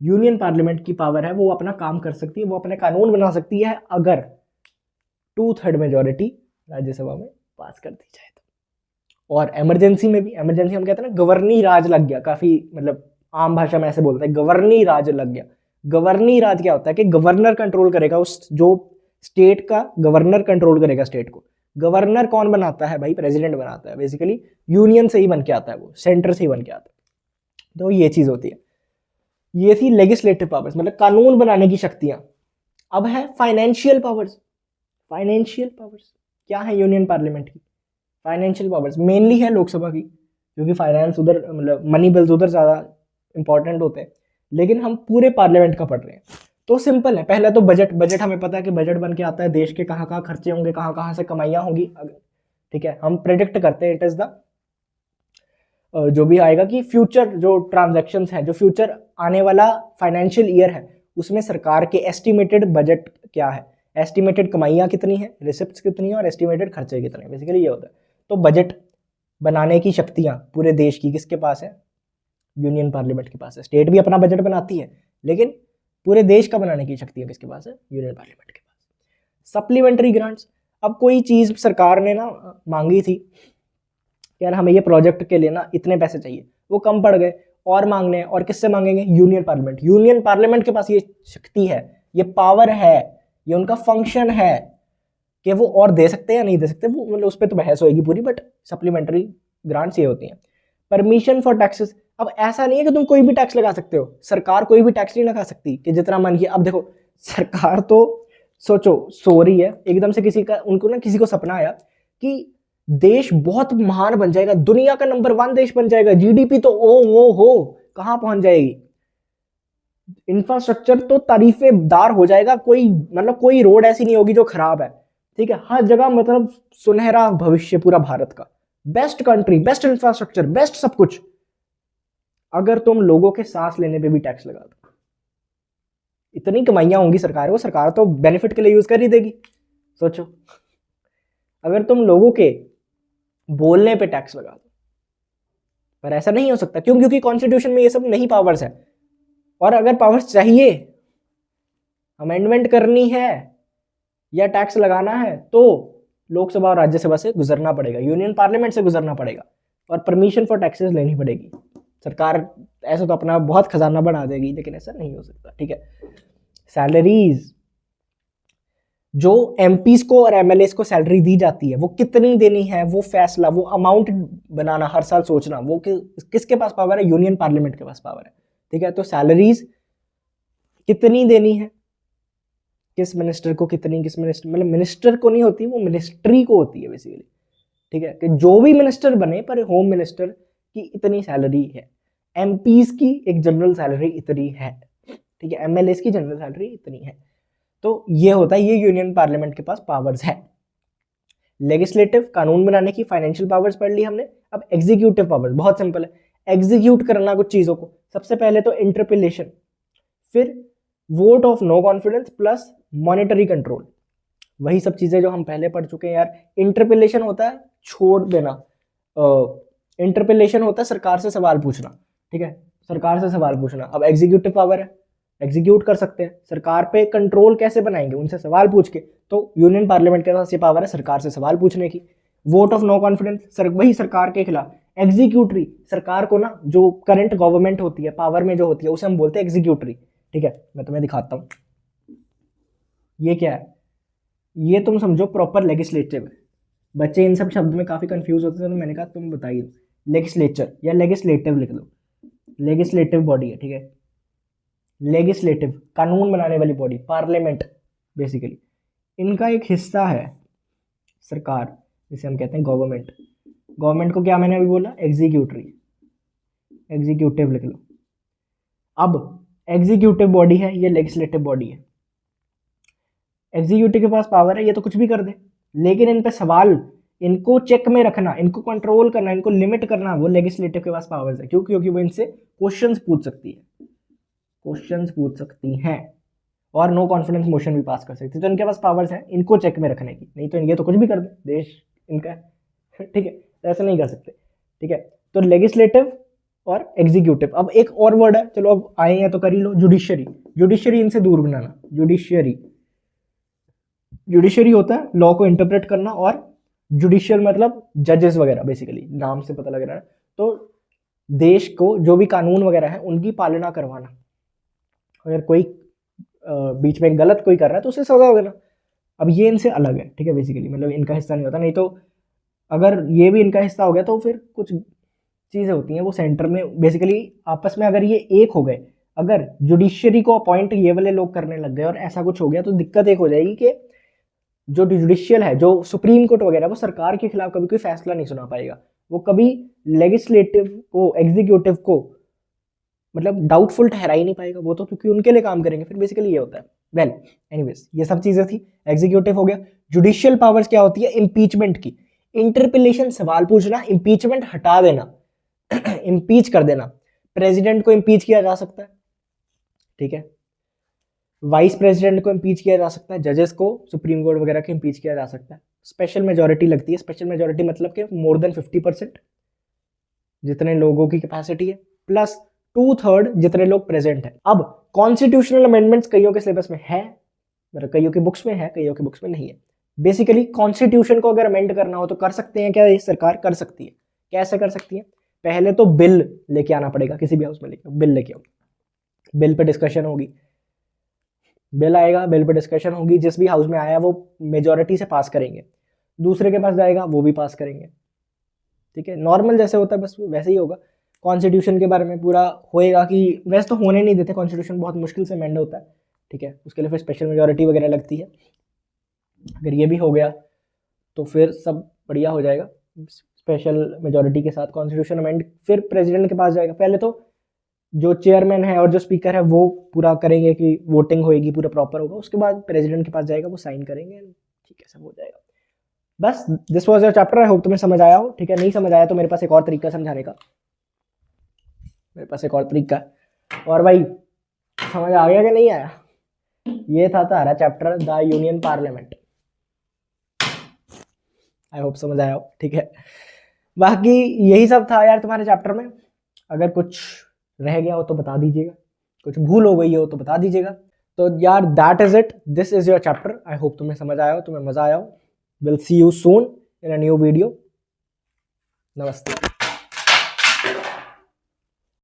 यूनियन पार्लियामेंट की पावर है, वो अपना काम कर सकती है, वो अपने कानून बना सकती है अगर 2/3 मेजोरिटी राज्यसभा में पास कर दी जाए तो। और इमरजेंसी में भी, इमरजेंसी हम कहते हैं ना गवर्नी राज लग गया, काफी मतलब आम भाषा में ऐसे बोलते हैं, गवर्नी राज लग गया। गवर्नी राज क्या होता है कि गवर्नर कंट्रोल करेगा उस, जो स्टेट का गवर्नर कंट्रोल करेगा स्टेट को। गवर्नर कौन बनाता है भाई? प्रेसिडेंट बनाता है। बेसिकली यूनियन से ही बन के आता है वो, सेंटर से ही बन के आता है। तो ये चीज होती है। ये थी लेजिस्लेटिव पावर्स, मतलब कानून बनाने की शक्तियां। अब है फाइनेंशियल पावर्स। फाइनेंशियल पावर्स क्या है यूनियन पार्लियामेंट की? फाइनेंशियल पावर्स मेनली है लोकसभा की, क्योंकि फाइनेंस उधर, मतलब मनी बिल्स उधर ज़्यादा इंपॉर्टेंट होते हैं, लेकिन हम पूरे पार्लियामेंट का पढ़ रहे हैं तो सिंपल है। पहला तो बजट, बजट हमें पता है कि बजट बन के आता है, देश के कहाँ कहाँ खर्चे होंगे, कहाँ कहाँ से कमाइयाँ होंगी, ठीक है, हम प्रेडिक्ट करते हैं। इट इज़ द जो भी आएगा कि फ्यूचर जो ट्रांजैक्शंस हैं, जो फ्यूचर आने वाला फाइनेंशियल ईयर है उसमें सरकार के एस्टिमेटेड बजट क्या है, एस्टिमेटेड कमाइयाँ कितनी है, रिसिप्ट्स कितनी है और एस्टिमेटेड खर्चे कितने हैं, बेसिकली ये होता है। तो बजट बनाने की शक्तियाँ पूरे देश की किसके पास है? यूनियन पार्लियामेंट के पास है। स्टेट भी अपना बजट बनाती है, लेकिन पूरे देश का बनाने की शक्तियाँ किसके पास है? यूनियन पार्लियामेंट के पास। सप्लीमेंट्री ग्रांट्स, अब कोई चीज़ सरकार ने ना मांगी थी, यार हमें ये प्रोजेक्ट के लिए ना इतने पैसे चाहिए, वो कम पड़ गए और मांगने हैं, और किससे मांगेंगे? Union parliament. यूनियन पार्लियामेंट के पास ये शक्ति है, ये पावर है, ये उनका फंक्शन है कि वो और दे सकते हैं या नहीं दे सकते, वो मतलब उस पर तो बहस होएगी पूरी, बट सप्लीमेंट्री ग्रांट्स ये होती हैं। परमिशन फॉर टैक्सेस, अब ऐसा नहीं है कि तुम कोई भी टैक्स लगा सकते हो, सरकार कोई भी टैक्स नहीं लगा सकती कि जितना मन किया। अब देखो सरकार तो सोचो सो रही है, एकदम से किसी का, उनको ना किसी को सपना आया कि देश बहुत महान बन जाएगा, दुनिया का नंबर 1 देश बन जाएगा, जीडीपी तो ओ हो कहां पहुंच जाएगी, इंफ्रास्ट्रक्चर तो तारीफेदार हो जाएगा, कोई मतलब कोई रोड ऐसी नहीं होगी जो खराब है, ठीक है, हर जगह मतलब सुनहरा भविष्य पूरा भारत का, best country, best infrastructure, best सब कुछ। अगर तुम लोगों के सांस लेने पे भी टैक्स लगा दो, इतनी कमाइयाँ होंगी सरकार को, सरकार तो बेनिफिट के लिए यूज़ कर ही देगी। सोचो, अगर तुम लोगों के बोलने पे टैक्स लगा दो, पर ऐसा नहीं हो सकता। क्यों? क्योंकि कॉन्स्टिट्यूशन में ये सब नहीं पावर्स है। और अगर पावर्स चाहिए, अमेंडमेंट करनी है या टैक्स लगाना है, तो लोकसभा और राज्यसभा से गुजरना पड़ेगा, यूनियन पार्लियामेंट से गुजरना पड़ेगा, और परमिशन फॉर टैक्सेस लेनी पड़ेगी। सरकार ऐसा तो अपना बहुत खजाना बढ़ा देगी, लेकिन ऐसा नहीं हो सकता। ठीक है। सैलरीज, जो एमपीज को और एमएलएस को सैलरी दी जाती है, वो कितनी देनी है, वो फैसला, वो अमाउंट बनाना, हर साल सोचना, वो किसके पास पावर है? यूनियन पार्लियामेंट के पास पावर है। ठीक है। तो सैलरीज कितनी देनी है, किस मिनिस्टर को कितनी, किस मिनिस्टर, मतलब मिनिस्टर को नहीं होती, वो मिनिस्ट्री को होती है बेसिकली। ठीक है, कि जो भी मिनिस्टर बने, पर होम मिनिस्टर की इतनी सैलरी है, एमपीज की एक जनरल सैलरी इतनी है, ठीक है, एमएलएस की जनरल सैलरी इतनी है। तो ये होता है, ये यूनियन पार्लियामेंट के पास पावर्स है। लेजिस्लेटिव, कानून बनाने की, फाइनेंशियल पावर्स पढ़ ली हमने। अब एग्जीक्यूटिव पावर्स बहुत सिंपल है, एग्जीक्यूट करना कुछ चीजों को। सबसे पहले तो इंटरपेलेशन, फिर vote of no confidence plus monetary control, वही सब चीजें जो हम पहले पढ़ चुके हैं यार। इंटरपेलेशन होता है छोड़ देना, इंटरपेलेशन होता है सरकार से सवाल पूछना। ठीक है, सरकार से सवाल पूछना। अब एग्जीक्यूटिव पावर है, एग्जीक्यूट कर सकते हैं। सरकार पे कंट्रोल कैसे बनाएंगे? उनसे सवाल पूछ के। तो यूनियन पार्लियामेंट के पास ये पावर है सरकार से सवाल पूछने की। वोट ऑफ नो कॉन्फिडेंस, वही सरकार के खिलाफ। एग्जीक्यूटरी, सरकार को ना, जो करंट गवर्नमेंट होती है, पावर में जो होती है, उसे हम बोलते हैं एग्जीक्यूटरी। ठीक है, मैं तुम्हें दिखाता हूँ ये क्या है। ये तुम समझो प्रॉपर लेजिस्लेटिव है। बच्चे इन सब शब्द में काफी कंफ्यूज होते हैं, तो मैंने कहा तुम बताइए। लेजिस्लेचर या लेजिस्लेटिव लिख लो, लेजिस्लेटिव बॉडी है। ठीक है, लेजिस्लेटिव, कानून बनाने वाली बॉडी, पार्लियामेंट बेसिकली। इनका एक हिस्सा है सरकार, जिसे हम कहते हैं गवर्नमेंट। गवर्नमेंट को क्या मैंने अभी बोला? एग्जीक्यूटरी, एग्जीक्यूटिव लिख लो। अब एग्जीक्यूटिव बॉडी है, ये लेजिस्लेटिव बॉडी है। एग्जीक्यूटिव के पास पावर है, ये तो कुछ भी कर दे, लेकिन इन पे सवाल, इनको चेक में रखना, इनको कंट्रोल करना, इनको लिमिट करना, वो लेजिस्लेटिव के पास पावर्स है। क्यों? क्योंकि वो इनसे क्वेश्चंस पूछ सकती है, क्वेश्चंस पूछ सकती हैं, और नो कॉन्फिडेंस मोशन भी पास कर सकती है। तो इनके पास पावर्स हैं इनको चेक में रखने की, नहीं तो ये तो कुछ भी कर दे, देश इनका है। ठीक है, तो ऐसा नहीं कर सकते। ठीक है, तो लेजिस्लेटिव और एग्जीक्यूटिव। अब एक और वर्ड है, चलो अब आए हैं तो कर ही लो, जुडिशरी। जुडिशरी इनसे दूर बनाना, जुडिशरी। जुडिशरी होता है लॉ को इंटरप्रेट करना, और जुडिशियल मतलब जजेस वगैरह, बेसिकली नाम से पता लग रहा है। तो देश को जो भी कानून वगैरह है उनकी पालना करवाना। अगर कोई बीच में गलत कोई कर रहा है तो उसे सजा देना। अब ये इनसे अलग है। ठीक है, बेसिकली मतलब इनका हिस्सा नहीं होता। नहीं तो अगर ये भी इनका हिस्सा हो गया तो फिर कुछ चीज़ें होती हैं वो सेंटर में, बेसिकली आपस में अगर ये एक हो गए, अगर जुडिशरी को अपॉइंट ये वाले लोग करने लग गए और ऐसा कुछ हो गया, तो दिक्कत एक हो जाएगी कि जो जुडिशियल है, जो सुप्रीम कोर्ट वगैरह, वो सरकार के खिलाफ कभी कोई फैसला नहीं सुना पाएगा। वो कभी लेजिस्लेटिव को, एग्जीक्यूटिव को मतलब डाउटफुल ठहरा ही नहीं पाएगा, वो तो क्योंकि उनके लिए काम करेंगे। फिर बेसिकली ये होता है। वेल एनीवेज, ये सब चीजें थी। एग्जीक्यूटिव हो गया। जुडिशियल पावर्स क्या होती है? इम्पीचमेंट की, इंटरपेलेशन सवाल पूछना, इम्पीचमेंट हटा देना, इम्पीच कर देना। प्रेसिडेंट को इम्पीच किया जा सकता है, ठीक है, वाइस प्रेसिडेंट को इम्पीच किया जा सकता है, जजेस को, सुप्रीम कोर्ट वगैरह को इम्पीच किया जा सकता है। स्पेशल मेजोरिटी लगती है। स्पेशल मेजोरिटी मतलब कि मोर देन 50%, जितने लोगों की कैपेसिटी है, प्लस 2/3 जितने लोग प्रेजेंट है। अब कॉन्स्टिट्यूशनल अमेंडमेंट्स कईयों के सिलेबस में है, मतलब कईयों की बुक्स में है, कईयों की बुक्स में नहीं है। बेसिकली कॉन्स्टिट्यूशन को अगर अमेंड करना हो तो कर सकते हैं क्या? ये सरकार कर सकती है। कैसे कर सकती है? पहले तो बिल लेके आना पड़ेगा, किसी भी हाउस में लेके बिल लेके आओ, बिल पे डिस्कशन होगी, बिल आएगा, बिल पे डिस्कशन होगी, जिस भी हाउस में आया वो मेजोरिटी से पास करेंगे, दूसरे के पास जाएगा वो भी पास करेंगे। ठीक है, नॉर्मल जैसे होता है बस वैसे ही होगा। कॉन्स्टिट्यूशन के बारे में पूरा होएगा कि वैसे तो होने नहीं देते, कॉन्स्टिट्यूशन बहुत मुश्किल से अमेंड होता है। ठीक है, उसके लिए फिर स्पेशल मेजोरिटी वगैरह लगती है। अगर ये भी हो गया तो फिर सब बढ़िया हो जाएगा। स्पेशल मेजोरिटी के साथ कॉन्स्टिट्यूशन अमेंड, फिर प्रेसिडेंट के पास जाएगा। पहले तो जो चेयरमैन है और जो स्पीकर है वो पूरा करेंगे कि वोटिंग होएगी, पूरा प्रॉपर होगा, उसके बाद प्रेसिडेंट के पास जाएगा, वो साइन करेंगे, ठीक है, सब हो जाएगा। बस this was your chapter. I hope तुम्हें समझ आया हो। ठीक है, नहीं समझ आया तो मेरे पास एक और तरीका समझाने का, मेरे पास एक और तरीका है। और भाई समझ आ गया कि नहीं आया? ये था तुम्हारा chapter the union parliament. I hope समझ आया हो, ठीक है। बाकी यही सब था यार तुम्हारे चैप्टर में। अगर कुछ रह गया हो तो बता दीजिएगा, कुछ भूल हो गई हो तो बता दीजिएगा। तो यार that is it, this is your chapter. I hope तुम्हें समझ आया हो, तुम्हें मजा आया हो। Will see you soon in a new video. नमस्ते।